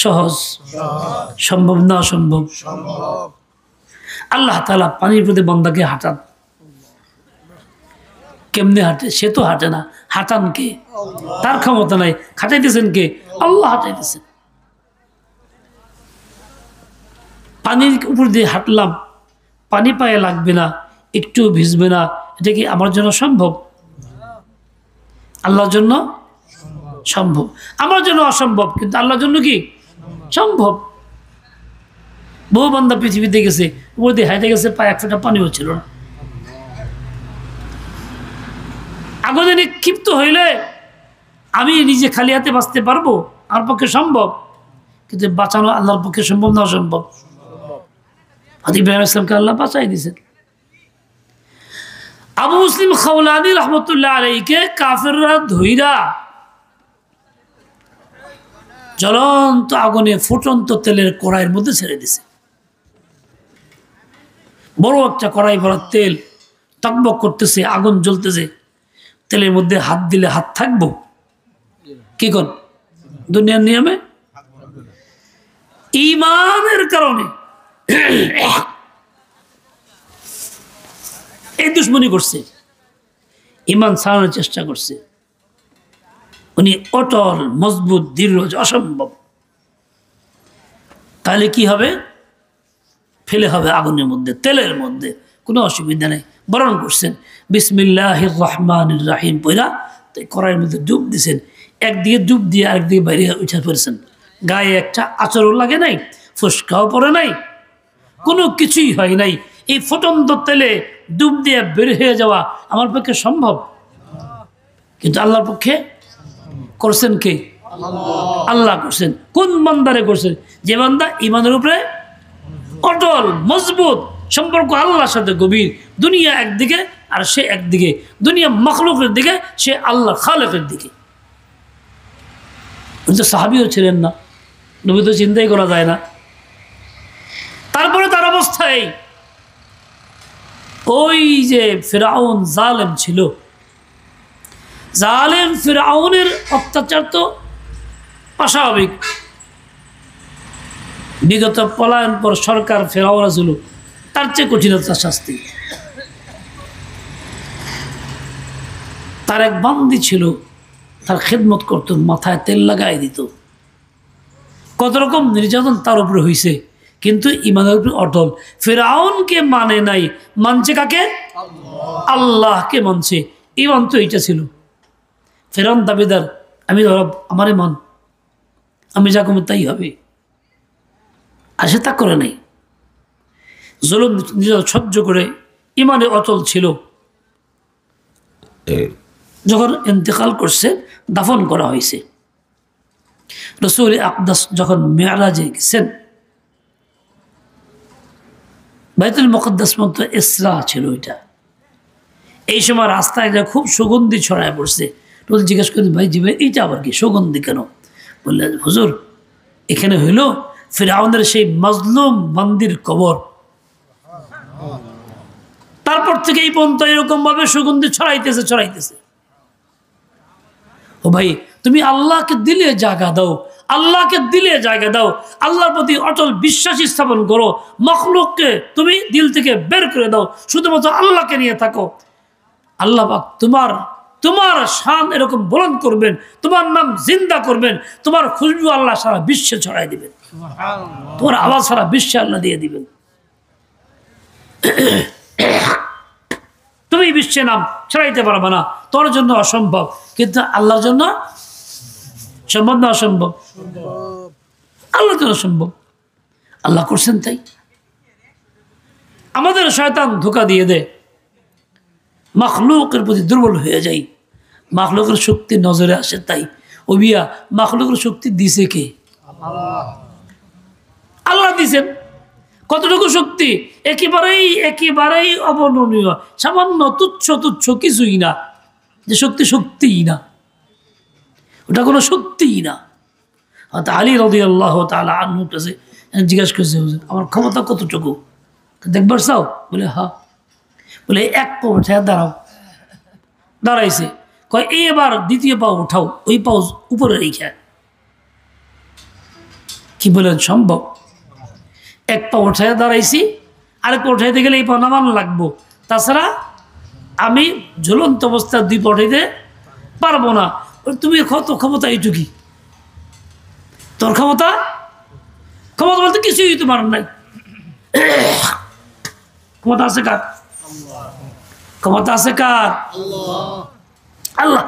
সহজ? সম্ভব না অসম্ভব? আল্লাহ তাআলা পানির প্রতি বান্দাকে হাঁটান। কেমনে হাঁটে? সে তো হাঁটে না, হাঁটান কে? তার ক্ষমতা নাই, হাঁটাইতেছেন কে? আল্লাহ হাঁটাইতেছেন। পানির উপর দিয়ে হাঁটলাম, পানি পায়ে লাগবে না, একটু ভিজবে না, এটা কি আমার জন্য সম্ভব? আল্লাহর জন্য সম্ভব। আমার জন্য অসম্ভব, কিন্তু আল্লাহর জন্য কি সম্ভব? বহু বান্দা পৃথিবীতে গেছে, উপর দিয়ে হাঁটে গেছে, পায়ে এক ফোঁটা পানিও ছিল না। আগুনে নিক্ষিপ্ত হইলে আমি নিজে খালি হাতে বাঁচতে পারবো? আমার পক্ষে সম্ভব, কিন্তু বাঁচানো আল্লাহর পক্ষে সম্ভব না অসম্ভব? ইব্রাহিম ইসলামকে আল্লাহ বাঁচাই দিয়েছেন। আবু মুসলিম খাওলানি রহমতুল্লাহ আলাইহিকে কাফেররা ধইরা জ্বলন্ত আগুনে ফুটন্ত তেলের কড়াইয়ের মধ্যে ছেড়ে দিছে। বড় একটা কড়াই ভরা তেল, টকবক করতেছে, আগুন জ্বলতেছে। তেলের মধ্যে হাত দিলে হাত থাকবো? কি কর দুনিয়ার নিয়মে? ঈমানের কারণে এই দুশ্মনী করছে, ঈমান ছাড়ানোর চেষ্টা করছে। উনি অটল, মজবুত, দৃঢ়, অসম্ভব। তাহলে কি হবে? ফেলে হবে আগুনের মধ্যে, তেলের মধ্যে, কোনো অসুবিধা নেই। বরণ করছেন বিসমিল্লাহির রহমানির রহিম পয়রা কড়াইয়ের মধ্যে ডুব দিছেন। একদিকে ডুব দিয়ে আরেকদিকে বাইরে উঠে পড়েছেন। গায়ে একটা আচরও লাগে নাই, ফুসকাও পড়ে নাই, কোনো কিছুই হয় নাই। এই ফুটন্ত তেলে ডুব দিয়ে বের হয়ে যাওয়া আমার পক্ষে সম্ভব, কিন্তু আল্লাহর পক্ষে করছেন কে? আল্লাহ করছেন। কোন বান্দারে করছেন? যে বান্দা ঈমানের উপরে অটল, মজবুত, সম্পর্ক আল্লাহর সাথে গভীর। দুনিয়া একদিকে আর সে একদিকে, দুনিয়া মখলুকের দিকে, সে আল্লাহ খালেকের দিকে। উনি তো সাহাবীও ছিলেন না, নবী তো চিন্তাই করা যায় না। তারপরে তার অবস্থায় ওই যে ফিরআউন জালেম ছিল, জালেম ফিরআউনের অত্যাচার তো অস্বাভাবিক। বিগত পলায়ন পর সরকার ফেরাউন ছিল, তার চেয়ে কঠিনতার শাস্তি। তার এক বান্দি ছিল, তার খেদমত করত, মাথায় তেল লাগাই দিত। কত রকম নির্যাতন তার উপরে হয়েছে, কিন্তু ইমানের উপরে অটল। ফিরআউনকে মানে নাই, মানছে কাকে? আল্লাহকে মানছে। ইমান তো এইটা ছিল। ফিরআউন দাবিদার, আমি রব, আমারে মান, আমি যা কম তাই হবে। আর সে তা করে নাই, জুলুম সহ্য করে ইমানে অটল ছিল। যখন ইন্তেকাল করছে, দাফন করা হয়েছে। রাসূল আকদাস যখন মেরাজে গেছেন, বাইতুল মুকদ্দাস মতো ইসরা ছিল ওইটা। এই সময় রাস্তায় খুব সুগন্ধি ছড়ায় পড়ছে। রোজ জিজ্ঞেস করেন, ভাই জি ভাই, এইটা আবার কি সুগন্ধি কেন? বললেন, হুজুর, এখানে হইল ফিরআউনের সেই মাজলুম বান্দির কবর। তারপর থেকে এই পর্যন্ত এরকম ভাবে সুগন্ধি ছড়াইতেছে। ও ভাই, তুমি আল্লাহকে দিলে জায়গা দাও, আল্লাহকে দিলে জায়গা দাও, আল্লাহর প্রতি অটল বিশ্বাস স্থাপন করো। মখলুককে তুমি দিল থেকে বের করে দাও, শুধুমাত্র আল্লাহকে নিয়ে থাকো। আল্লাহ পাক তোমার শান এরকম বুলন্দ করবেন, তোমার নাম জিন্দা করবেন, তোমার খুশবু আল্লাহ সারা বিশ্বে ছড়াই দিবেন, তোমার আওয়াজ সারা বিশ্বে আল্লাহ দিয়ে দিবেন। তুমি বিশ্বে নাম ছড়াইতে পারবে না, তোর জন্য অসম্ভব, কিন্তু আল্লাহর জন্য সম্ভব না অসম্ভব? আল্লাহর জন্য সম্ভব। আল্লাহ করছেন তাই। আমাদের শয়তান ধোঁকা দিয়ে দেয়, মখলুকের প্রতি দুর্বল হয়ে যাই, মখলুকের শক্তি নজরে আসে। তাই ও বিয়া, মখলুকের শক্তি দিছে কে? আল্লাহ দিছেন। কতটুকু শক্তি? একেবারেই অবর্ণনীয়, সামান্য তুচ্ছ কিছুই না। যে শক্তিই না, ওটা কোনো শক্তিই না। আলী রাদিয়াল্লাহু তাআলা আনহু কাছে জিজ্ঞাসা করছে, আমার ক্ষমতা কতটুকু দেখবার চাও? বলে হ্যাঁ। বলে এক পা উঠে দাঁড়াইছে। কয় এবার দ্বিতীয় পা উঠাও, ওই পাও উপরে রেখে। কি বলেন সম্ভব? এক পা উঠায় দাঁড়াইছি, আরেক পা উঠাইতে গেলে এই পা নামানো লাগবো, তাছাড়া আমি ঝুলন্ত অবস্থায় দুই পা উঠাইতে পারবো না। তুমি কত ক্ষমতা এইটুকি, তোর ক্ষমতা ক্ষমতা বলতে কিছুই তোমার নাই। ক্ষমতা আছে কার? ক্ষমতা আছে কার? আল্লাহ।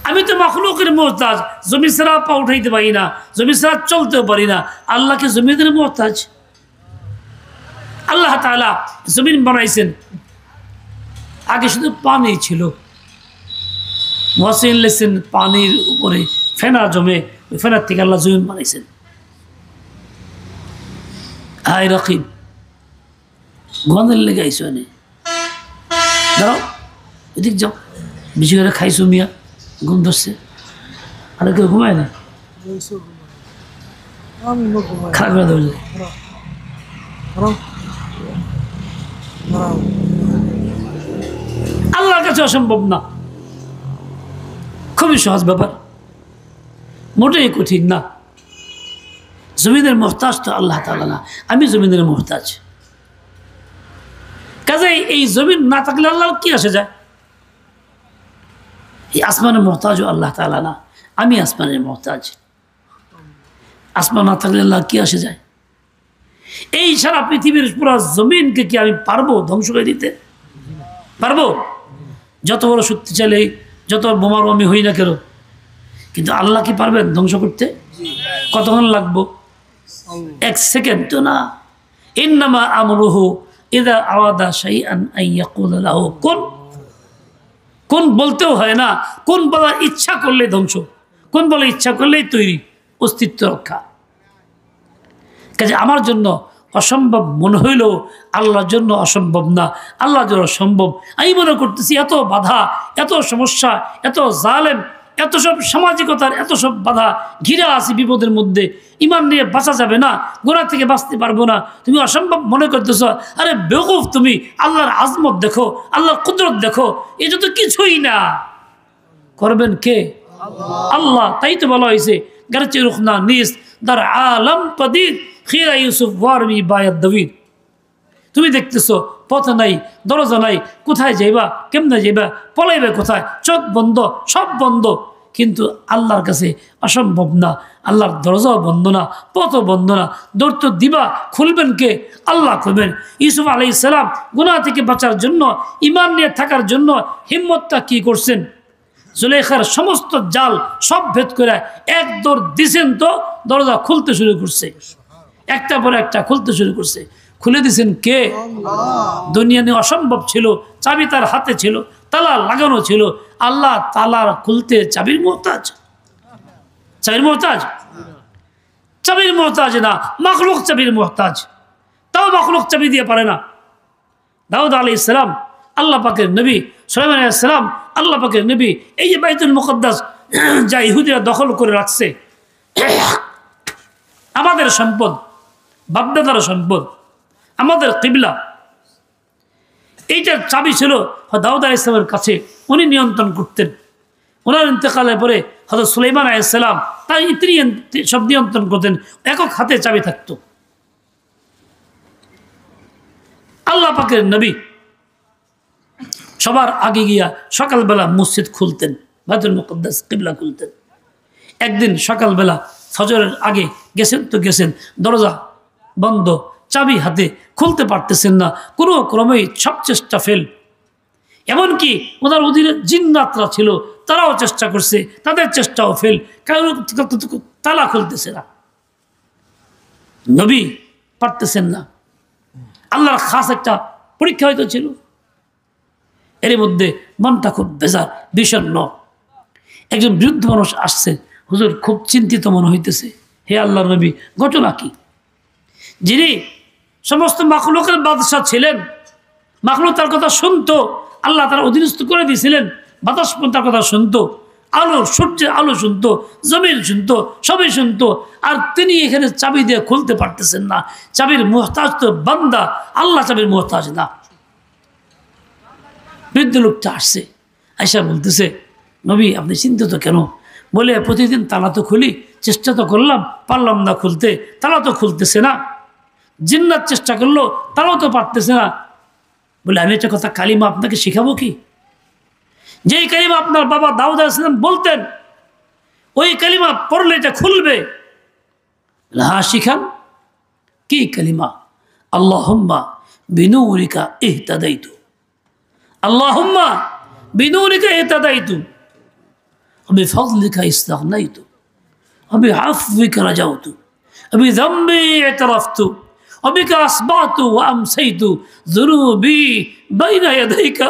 আমি তো মাখলুকের মুহতাজ, জমি ছাড়া পা উঠাইতে পারি না, জমি ছাড়া চলতেও পারি না। আল্লাহকে জমিদের মুহতাজ। আল্লাহ তাআলা জমিন বানাইছেন, আগে শুধু পানি ছিল, মহসিন লেছেন পানির উপরে ফেনা জমে, ওই ফেনার থেকে আল্লাহ জমিন বানাইছেন। হাই রকিব গন্ধের লেগে আইসো, এনে দাঁড়াও, এদিক যাও, বেশি করে খাইছো মিয়া, ঘুম ধরছে। আর কেউ ঘুমায় না, খারাপ করে দেবে। আল্লাহর কাছে অসম্ভব না, খুবই সহজ ব্যাপার, মোটেই কঠিন না। জমিনের মুহতাজ তো আল্লাহ তাআলা না, আমি জমিনের মুহতাজ। কাজেই এই জমিন না থাকলে আল্লাহ কি আসে যায়? এই আসমানের মুহতাজও আল্লাহ তাআলা না, আমি আসমানের মুহতাজ। আসমান না থাকলে আল্লাহ কি আসে যায়? এই সারা পৃথিবীর পুরো জমিনকে কি আমি পারবো ধ্বংস করে দিতে? পারবো? যত বড় শক্তিশালী, যত বোমার আমি হই না কেন, কিন্তু আল্লাহ কি পারবেন ধ্বংস করতে? কতক্ষণ লাগবো? এক সেকেন্ড তো না। ইন্নামা আমরুহু ইযা আরাদা শাইআন আন ইয়াকুলা লাহু কুন। কোন বলতেও হয় না, কোন বলার ইচ্ছা করলে ধ্বংস, কোন বলে ইচ্ছা করলেই তৈরি, অস্তিত্ব রক্ষা। কাজে আমার জন্য অসম্ভব মনে হইলেও আল্লাহর জন্য অসম্ভব না, আল্লাহর জন্য সম্ভব। আমি মনে করতেছি এত বাধা, এত সমস্যা, এত জালেম, এত সব সামাজিকতার এত সব বাধা ঘিরে আছি বিপদের মধ্যে, ইমান নিয়ে বাঁচা যাবে না, গোনা থেকে বাঁচতে পারবো না, তুমি অসম্ভব মনে করতেছ। আরে বেওকুফ তুমি, আল্লাহর আজমত দেখো, আল্লাহর কুদরত দেখো, এটা তো কিছুই না। করবেন কে? আল্লাহ। তাই তো বলা হয়েছে গারচে রুখনা নিস দার আলম কদির খিরা ইউসুফ ওয়ারমি বায়াত দবির। তুমি দেখতেছো পথ নাই, দরজা নাই, কোথায় যাইবা, কেমনে যাইবা, পলাইবে কোথায়, চোখ বন্ধ, সব বন্ধ, কিন্তু আল্লাহর কাছে অসম্ভব না। আল্লাহর দরজাও বন্ধ না, পথও বন্ধ না, দৌড় তো দিবা, খুলবেন কে? আল্লাহ খুলবেন। ইউসুফ আলাইহিস সালাম গুনাহ থেকে বাঁচার জন্য, ঈমান নিয়ে থাকার জন্য হিম্মতটা কি করছেন? জুলেখার সমস্ত জাল সব ভেদ করে এক দৌড় দিছেন, তো দরজা খুলতে শুরু করছে, একটা পর একটা খুলতে শুরু করছে। খুলে দিছেন কে? দুনিয়া নিয়ে অসম্ভব ছিল, চাবি তার হাতে ছিল, তালা লাগানো ছিল। আল্লাহ তালা খুলতে চাবির মুহতাজ? চাবির মুহতাজ? চাবির মুহতাজ না, মাখলুক চাবির মুহতাজ। তাও মাখলুক চাবি দিয়ে পারে না। দাউদ আলাইহিস সালাম আল্লাহ পাকের নবী, সুলাইমান আলাইহিস সালাম আল্লাহ পাকের নবী। এই যে বাইতুল মুকদ্দাস যা ইহুদিরা দখল করে রাখছে, আমাদের সম্পদ, বাপদাদার সম্পদ, আমাদের কিবলা, এইটার চাবি ছিল দাউদ আলাইহিস সালামের কাছে, উনি নিয়ন্ত্রণ করতেন। ওনার ইন্তেকালের পরে হযরত সুলাইমান আলাইহিস সালাম তাই তিনি সব নিয়ন্ত্রণ করতেন, একক হাতে চাবি থাকতো। আল্লাহ পাকের নবী সবার আগে গিয়া সকালবেলা মসজিদ খুলতেন, বাইতুল মুকদ্দাস কিবলা খুলতেন। একদিন সকালবেলা ফজরের আগে গেছেন তো গেছেন, দরজা বন্ধ, চাবি হাতে, খুলতে পারতেছেন না, কোনো ক্রমেই সব চেষ্টা ফেল। এমনকি ওনার অধীনে জিন্নাতরা ছিল, তারাও চেষ্টা করছে, তাদের চেষ্টাও ফেল, কারণ তালা খুলতেছে না, নবী পারতেছেন না। আল্লাহর খাস একটা পরীক্ষা হয়তো ছিল। এর মধ্যে মনটা খুব বেজার, বিষণ্ণ। একজন বৃদ্ধ মানুষ আসছে, হুজুর খুব চিন্তিত মনে হইতেছে। হে আল্লাহর নবী, ঘটনা কি? যিনি সমস্ত মাখলুকের বাদশাহ ছিলেন, মাখলুক তার কথা শুনতো, আল্লাহ তার অধীনস্থ করে দিয়েছিলেন, বাতাস তার কথা শুনতো, আলো সূর্যের আলো শুনতো, জমিন শুনতো, সবই শুনতো, আর তিনি এখানে চাবি দিয়ে খুলতে পারতেছেন না। চাবির মুহতাজ তো বান্দা, আল্লাহ চাবির মুহতাজ না। বৃদ্ধ লোকটা আসছে, আয়সা বলতেছে, নবী আপনি চিন্তিত কেন? বলে প্রতিদিন তালা তো খুলি, চেষ্টা তো করলাম, পারলাম না খুলতে, তালা তো খুলতেছে না। জিন্নাত চেষ্টা করলো, তারাও তো পারতেছে না। বলে আমি একটা কথা কালিমা আপনাকে শিখাবো কি? যেই কালিমা আপনার বাবা দাউদ আলাইহিস সালাম বলতেন, ওই কালিমা পড়লে এটা খুলবে। হ্যাঁ শিখান। কি কালিমা? আল্লাহুম্মা বিনূরিকা ইহতাদাইতু, আল্লাহুম্মা বিনূরিকা ইহতাদাইতু, বিফضلিকা ইস্তাগনাইতু, বিআফওয়িকা রাজাউতু, বিযামবি ইতরাফতু, وبك أصبحت وأمسيت ذنوبي بين يديك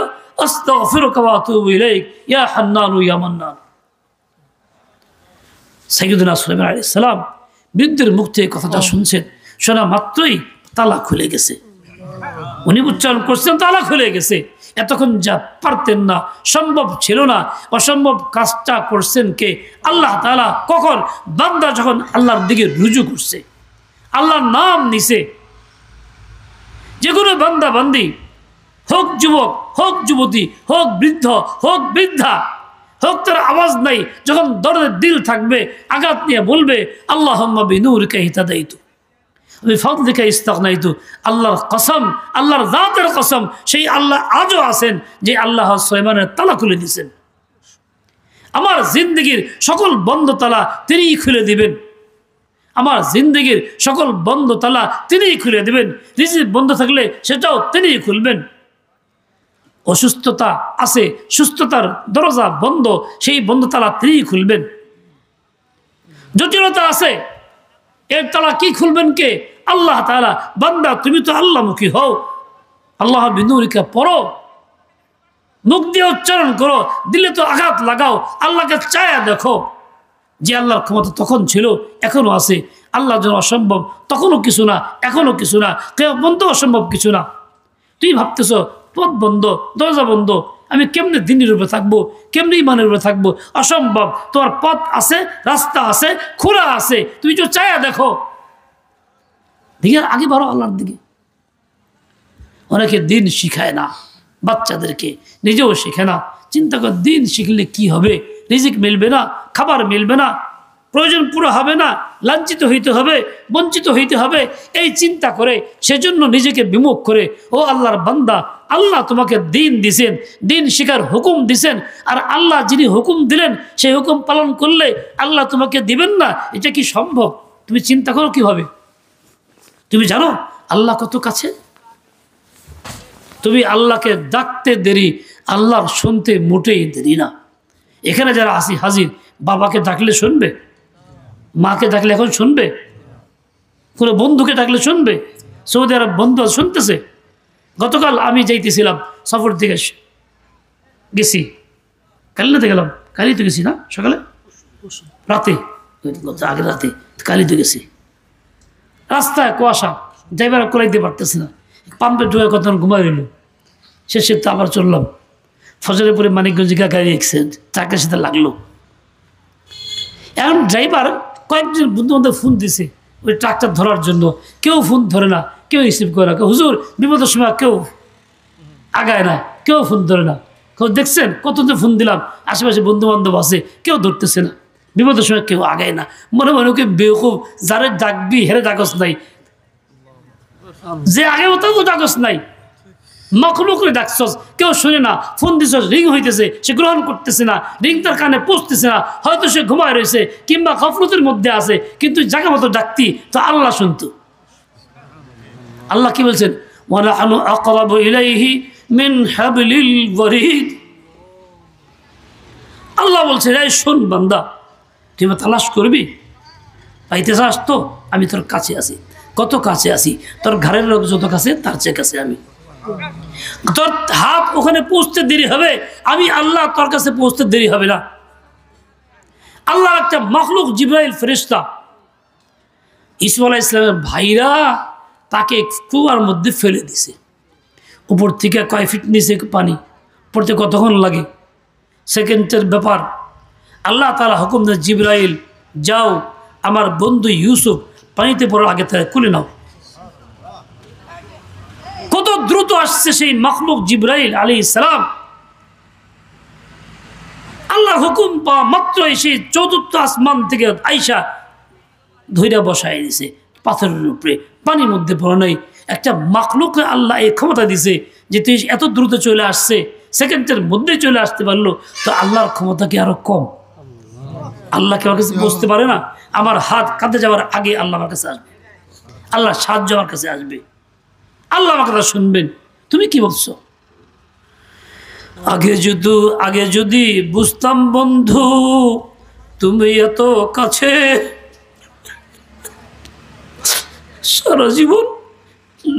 أستغفرك وأتوب إليك يا حنان يا منان। সাইয়্যিদুনা সুলাইমান আলাইহিস সালাম বৃদ্ধের মুখ থেকে কথাটা শুনছেন, শোনা মাত্রই তালা খুলে গেছে। উনি উচ্চারণ করছেন, তালা খুলে গেছে। এতক্ষণ যা পারতেন না, সম্ভব ছিল না, অসম্ভব কাজটা করছেন কে? আল্লাহ তাআলা। কখন? বান্দা যখন আল্লাহর দিকে রুজু করছে, আল্লাহর নাম নিছে। যে কোনো বান্দা বান্দি, হোক যুবক, হোক যুবতী, হোক বৃদ্ধ, হোক বৃদ্ধা, হোক তার আওয়াজ নাই, যখন দরদের দিল থাকবে, আঘাত নিয়ে বলবে আল্লাহুম্মা বিনূরিকা ইহতাদাইতু, বিফضلিকা ইস্তাগনাইতু। আল্লাহর কসম, আল্লাহর জাতের কসম, সেই আল্লাহ আজও আছেন যে আল্লাহ সুলাইমানের তালা খুলে দিয়েছেন। আমার জিন্দগির সকল বন্ধ তালা তিনিই খুলে দিবেন। আমার জিন্দগির সকল বন্ধ তালা তিনিই খুলে দেবেন। রিজিক বন্ধ থাকলে সেটাও তিনিই খুলবেন। অসুস্থতা আছে, সুস্থতার দরজা বন্ধ, সেই বন্ধ তালা তিনিই খুলবেন। জটিলতা আছে, এর তালা কি খুলবেন কে? আল্লাহ তাআলা। বান্দা তুমি তো আল্লাহমুখী হও, আল্লাহ বিনূরিকা পড়ো, মুখ দিয়ে উচ্চারণ করো, দিলে তো আঘাত লাগাও, আল্লাহকে চায়া দেখো। যে আল্লাহর ক্ষমতা তখন ছিল, এখনো আছে। আল্লাহ যেন অসম্ভব তখনও কিছু না, এখনো কিছু না, কেউ বন্ধ অসম্ভব কিছু না। তুই ভাবতেছ পথ বন্ধ, দরজা বন্ধ, আমি কেমনে দিনের উপরে থাকবো, কেমনে ইমানের উপরে থাকবো? অসম্ভব। তোমার পথ আছে, রাস্তা আছে, খোলা আছে, তুমি তো চায়া দেখো। দিকে আগে বাড়ো আল্লাহর দিকে। অনেকে দিন শিখায় না বাচ্চাদেরকে, নিজেও শিখে না। চিন্তা কর, দিন শিখলে কি হবে? রিজিক মিলবে না, খাবার মিলবে না, প্রয়োজন পুরো হবে না, লাঞ্ছিত হইতে হবে, বঞ্চিত হইতে হবে, এই চিন্তা করে সেজন্য নিজেকে বিমুখ করে, ও আল্লাহর বান্দা, আল্লাহ তোমাকে দিন দিছেন, দিন শিখার হুকুম দিছেন, আর আল্লাহ যিনি হুকুম দিলেন সেই হুকুম পালন করলে আল্লাহ তোমাকে দিবেন না? এটা কি সম্ভব? তুমি চিন্তা করো কিভাবে। তুমি জানো আল্লাহ কত কাছে? তুমি আল্লাহকে ডাকতে দেরি, আল্লাহর শুনতে মোটেই দেরি না। এখানে যারা আসি হাজির, বাবাকে ডাকলে শুনবে? মাকে ডাকলে এখন শুনবে? কোনো বন্ধুকে ডাকলে শুনবে? সৌদি আরব বন্ধু শুনতেছে। গতকাল আমি যাইতেছিলাম সফর থেকে, গেছি কালিনাতে গেলাম, কালি তো গেছি না, সকালে রাতে, আগের রাতে কালি তো গেছি। রাস্তায় কুয়াশা, ড্রাইভার করাইতে পারতেছে না, পাম্পে ঢুকে কত ঘুমাই রইল। শেষে তো আবার চললাম। ফজরের পরে মানিকগঞ্জ গাড়ি অ্যাক্সিডেন্ট, ট্রাকের সাথে লাগলো। এখন ড্রাইভার কয়েকজন বন্ধু বান্ধব ফোন দিছে ওই ট্রাকটা ধরার জন্য, কেউ ফোন ধরে না, কেউ রিসিভ করে না। হুজুর বিপদের সময় কেউ আগায় না, কেউ ফোন ধরে না। দেখছেন কতজন ফোন দিলাম, আশেপাশে বন্ধু বান্ধব আছে, কেউ ধরতেছে না। বিপদের সময় কেউ আগায় না, মনে মনে ওকে বেউকুফ, যারে ডাকবি হেরে ডাকস নাই, যে আগে ওটাও তো ডাকস নাই, মখলুকরে ডাকছস, কেউ শুনে না। ফোন দিছস, রিং হইতেছে, সে গ্রহণ করতেছে না, রিং তার কানে পৌঁছতেছে না, হয়তো সে ঘুমায় রয়েছে কিংবা গফলতের মধ্যে আছে, কিন্তু জায়গা মতো ডাকতি তো আল্লাহ শুনতো। আল্লাহ কি বলছেন? ওয়ানাহনু আকরাবু ইলাইহি মিন হাবলিল ওয়ারিদ। আল্লাহ বলছে, এই শোন বান্দা, তুই তালাশ করবি, পাইতে চাস তো আমি তোর কাছে আছি। কত কাছে আছি? তোর ঘরের লোক যত কাছে, তার চেয়ে কাছে আমি। তোর হাত ওখানে পৌঁছতে দেরি হবে, আমি আল্লাহ তোর কাছে পৌঁছতে দেরি হবে না। আল্লাহ একটা মখলুক জিবরাইল ফেরেশতা, ঈসা আলাইহিস সালামের ভাইরা তাকে কুয়ার মধ্যে ফেলে দিছে। উপর থেকে কয় ফিট নিচে পানি, পড়তে কতক্ষণ লাগে? সেকেন্ডের ব্যাপার। আল্লাহ তাআলা হুকুম দেন, জিবরাইল যাও, আমার বন্ধু ইউসুফ পানিতে পড়ার আগে তারা খুলে নাও। কত দ্রুত আসছে সেই মখলুক জিবরাইল আলাইহিস সালাম। আল্লাহর হুকুম পাওয়া মাত্র এসে চতুর্থ আসমান থেকে আইসা ধৈর্য বসায় দিছে পাথরের উপরে, পানির মধ্যে পড়ে নাই। একটা মাখলুককে আল্লাহ এই ক্ষমতা দিছে যে তুই এত দ্রুত চলে আসছে, সেকেন্ডের মধ্যে চলে আসতে পারলো, তো আল্লাহর ক্ষমতা কি আরো কম? আল্লাহ কি আমার কাছে বুঝতে পারে না? আমার হাত কাঁধে যাওয়ার আগে আল্লাহ আমার কাছে আসবে, আল্লাহ সাহায্য আমার কাছে আসবে, আল্লাহ আমার কথা শুনবেন। তুমি কি বলছো? আগে যদি বুঝতাম বন্ধু তুমি এত কাছে, সারা জীবন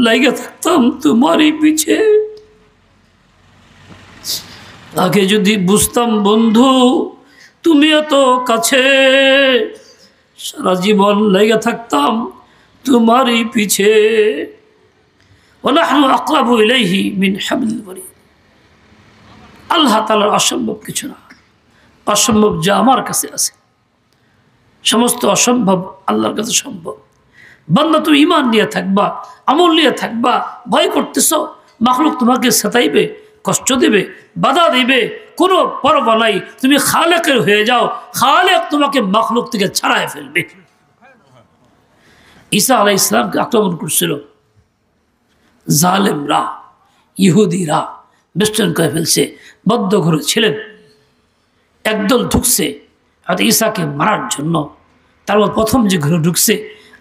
লাইগা থাকতাম তোমারই পিছে। আগে যদি বুঝতাম বন্ধু তুমি এত কাছে, সারা জীবন লাইগা থাকতাম তোমারই পিছে। ওয়ানাহনু আকরাবু ইলাইহি মিন হাবলিল ওয়ারিদ। আল্লাহ তাআলার অসম্ভব কিছু না, অসম্ভব যা আমার কাছে আছে, সমস্ত অসম্ভব আল্লাহর কাছে সম্ভব। বান্দা তুমি ঈমান নিয়ে থাকবা, আমল নিয়ে থাকবা। ভয় করতেছ মাখলুক তোমাকে সতাইবে, কষ্ট দেবে, বাধা দিবে, কোনো পরোয়া নাই। তুমি খালেকের হয়ে যাও, খালেক তোমাকে মাখলুক থেকে ছাড়াই ফেলবে। ঈসা আলাইহিস সালামকে আক্রমণ করছিল জালেমরা, ইহুদিরা, বেষ্টন করে ফেলছে। বদ্ধ ঘরে ছিলেন, একদল ঢুকছে হয়তো ঈসাকে মারার জন্য। তারপর প্রথম যে ঘরে ঢুকছে,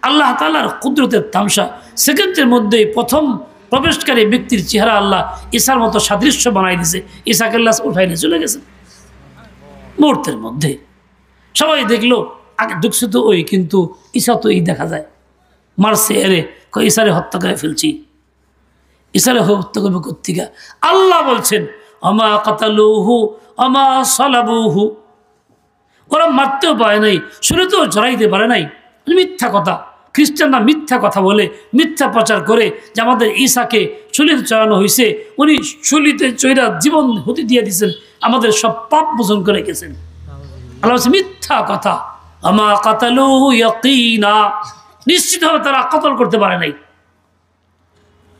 আল্লাহ তাআলার কুদরতের তামসা, সেকেন্ডের মধ্যেই প্রথম প্রবেশকারী ব্যক্তির চেহারা আল্লাহ ঈসার মতো সাদৃশ্য বানাই দিয়েছে। ঈসাকে আল্লাহ উঠাই নিয়ে চলে গেছে মুহূর্তের মধ্যে। সবাই দেখলো আগে ঢুকছে তো ওই, কিন্তু ঈসা তো এই দেখা যায়, মারছে এরে, ঈসারে হত্যা করে ফেলছি। ঈসারে হত্যা করবে কোত্থেকে? আল্লাহ বলছেন আমা কাতালুহু আমা সালাবুহু, ওরা মারতেও পারে নাই, শুরুতেও জড়াইতে পারে নাই। মিথ্যা কথা। খ্রিস্টানরা মিথ্যা কথা বলে, মিথ্যা প্রচার করে যে আমাদের ঈসাকে শুলিতে চড়ানো হয়েছে, উনি শুলিতে চড়া জীবন হতে দিয়ে দিয়েছেন, আমাদের সব পাপ মোচন করে গেছেন। আল্লাহ বলছে মিথ্যা কথা। আমা কাতালুহু ইয়াকিনা, নিশ্চিতভাবে তারা কতল করতে পারে নাই।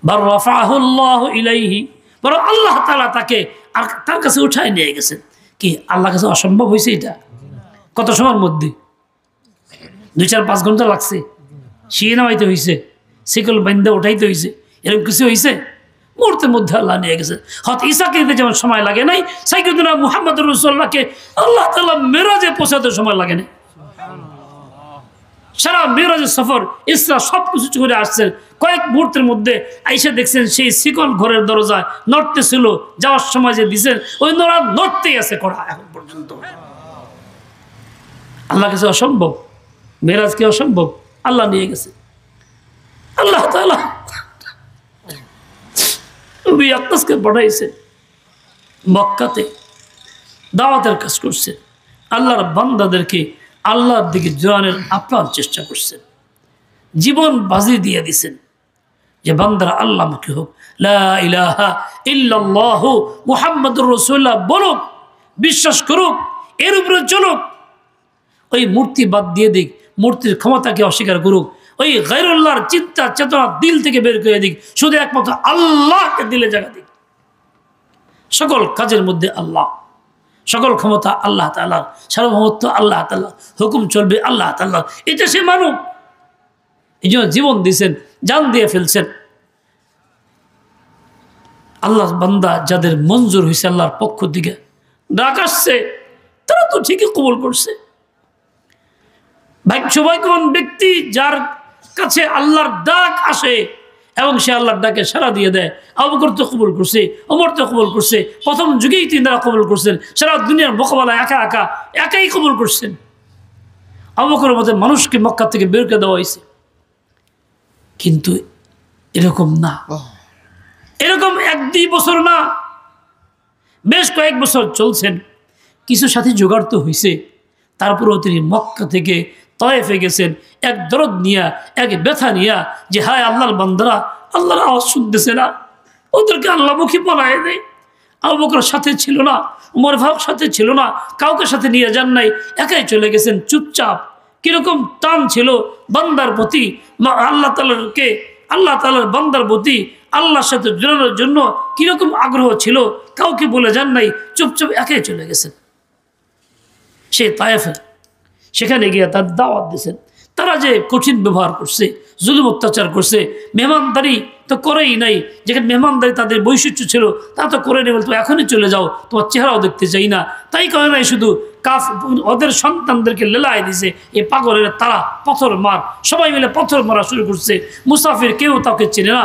বার রাফাহু আল্লাহু ইলাইহি, বরং আল্লাহ তাআলা তাকে আর তার কাছে উঠায় নিয়ে গেছেন। কি আল্লাহর কাছে অসম্ভব হয়েছে এটা? কত সময়ের মধ্যে? 2-4-5 ঘন্টা লাগছে, শিয়ে নামাইতে হয়েছে, শিকল বান্ধা উঠাইতে হয়েছে, এরকম কিছু হয়েছে? মুহূর্তের মধ্যে আল্লাহ নিয়ে গেছে। হয়তো ঈসাকে দিতে যেমন সময় লাগে নাই, সাইয়্যিদুনা মুহাম্মদুর রাসূলুল্লাহকে আল্লাহ তাআলা মেরাজে পৌঁছাতে সময় লাগে না। সারা মেরাজের সফর, ইসরা সব কিছু করে আসছেন, কয়েক মুহূর্তের মধ্যে আইসা দেখছেন সেই শিকল ঘরের দরজায় নড়তেছিল। যাওয়ার সময় যে দিচ্ছেন ওই নড়া নড়তেই আছে কড়া এখন পর্যন্ত। আল্লাহ কাছে অসম্ভব? মেরাজকে অসম্ভব? আল্লাহ নিয়ে গেছে। আল্লাহ তাআলা নবী আকরামকে পাঠাইছেন মক্কাতে, দাওয়াতের কাজ করছেন, আল্লাহর বান্দাদেরকে আল্লাহর দিকে জোরানের আপ্রাণ চেষ্টা করছেন, জীবন বাজি দিয়ে দিছেন যে বান্দারা আল্লাহমুখী হোক, লা ইলাহা ইল্লাল্লাহু মুহাম্মাদুর রাসূলুল্লাহ বলুক, বিশ্বাস করুক, এর উপরে চলুক। ওই মূর্তি বাদ দিয়ে দিক, মূর্তির ক্ষমতাকে অস্বীকার করুক, ওই গায়রুল্লাহর চিন্তা চেতনা দিল থেকে বের করে দিক, শুধু একমাত্র আল্লাহকে দিলে জায়গা দিক। সকল কাজের মধ্যে আল্লাহ, সকল ক্ষমতা আল্লাহ তাআলার, সার্বভৌমত্ব আল্লাহ তাআলার, হুকুম চলবে আল্লাহ তাআলার। এটা সে মানুষ, এই জন্য জীবন দিয়েছেন, জান দিয়ে ফেলছেন। আল্লাহ বান্দা যাদের মঞ্জুর হয়েছে আল্লাহর পক্ষ থেকে ডাক আসছে, তারা তো ঠিকই কবুল করছে। ভাগ্যবান ব্যক্তি যার কাছে আল্লাহর ডাক আসে এবং সে আল্লাহর ডাকে সাড়া দিয়ে দেয়। আবু বকর তো কবুল করছে, ওমর তো কবুল করছে, প্রথম যুগেই তিনারা কবুল করছেন, সারা দুনিয়ার মোকাবেলা একাই কবুল করছেন। আবু বকরের মধ্যে মানুষকে মক্কা থেকে বের করে দেওয়া হয়েছে, কিন্তু এরকম না, এরকম 1-2 বছর না, বেশ কয়েক বছর চলছেন। কিছু সাথী জোগাড় তো হয়েছে, তারপরেও তিনি মক্কা থেকে তায়েফে গেছেন এক দরদ নিয়া, এক ব্যথা নিয়া, যে হায় আল্লাহর বান্দারা আল্লাহর আওয়াজ শুনতেছে না, ওদেরকে আল্লাহমুখী বানায় দেয়। আবু বকর সাথে ছিল না, উমর ফারুক সাথে ছিল না, কাউকে সাথে নিয়ে যান নাই, একাই চলে গেছেন চুপচাপ। কিরকম টান ছিল বান্দার প্রতি, আল্লাহ তাআলার বান্দার প্রতি আল্লাহর সাথে জড়ানোর জন্য কিরকম আগ্রহ ছিল, কাউকে বলে যান নাই, চুপচাপ একাই চলে গেছেন। সে তায়েফে, সেখানে গিয়ে তার দাওয়াত দিয়েছেন। তারা যে কঠিন ব্যবহার করছে, জুলুম অত্যাচার করছে, মেহমানদারি তো করেই নাই, যেখানে মেহমানদারি তাদের বৈশিষ্ট্য ছিল তা তো করে নেই, বলতো এখনই চলে যাও, তোমার চেহারাও দেখতে চাই না। তাই করে নাই শুধু ওদের সন্তানদেরকে লেলায় দিছে এই পাগলের তারা, পাথর মার, সবাই মিলে পাথর মারা শুরু করছে। মুসাফির কেউ তাকে চেনে না,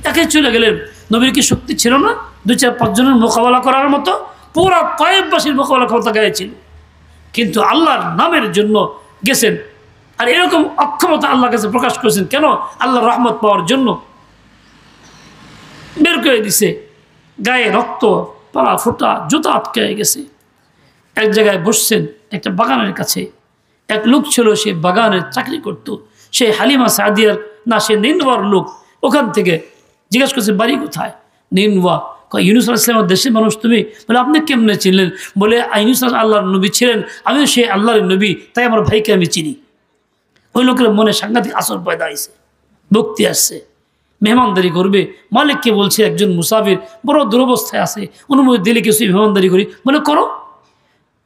একে চলে গেলেন। নবীর কি শক্তি ছিল না 2-4-5 জনের মোকাবেলা করার মতো? পুরা তায়েফবাসীর মোকাবেলা ক্ষমতা গায়ে ছিল, কিন্তু আল্লাহর নামের জন্য গেছেন। আর এরকম অক্ষমতা আল্লাহর কাছে প্রকাশ করেছেন কেন? আল্লাহর রহমত পাওয়ার জন্য। বের করে দিছে, গায়ে রক্ত, পাড়া ফোটা, জুতা আটকে গেছে। এক জায়গায় বসছেন একটা বাগানের কাছে, এক লোক ছিল, সে বাগানের চাকরি করত, সে হালিমা সাদিয়ার না, সে নিনওয়ার লোক। ওখান থেকে জিজ্ঞাসা করছে বাড়ি কোথায়? নিনওয়া। ইউনুস আলাইহিস সালামের দেশের মানুষ তুমি? বলে আপনি কেমনে চিনলেন? বলে ইউনুস আল্লাহর নবী ছিলেন, আমিও সে আল্লাহর নবী, তাই আমার ভাইকে আমি চিনি। ওই লোকের মনে সাংঘাতিক আসর পয়দা হয়েছে, ভক্তি আসছে, মেহমানদারি করবে। মালিককে বলছে একজন মুসাফির বড় দুরবস্থায় আছে, অনুমতি দিলে কিছু মেহমানদারি করি। বলে করো।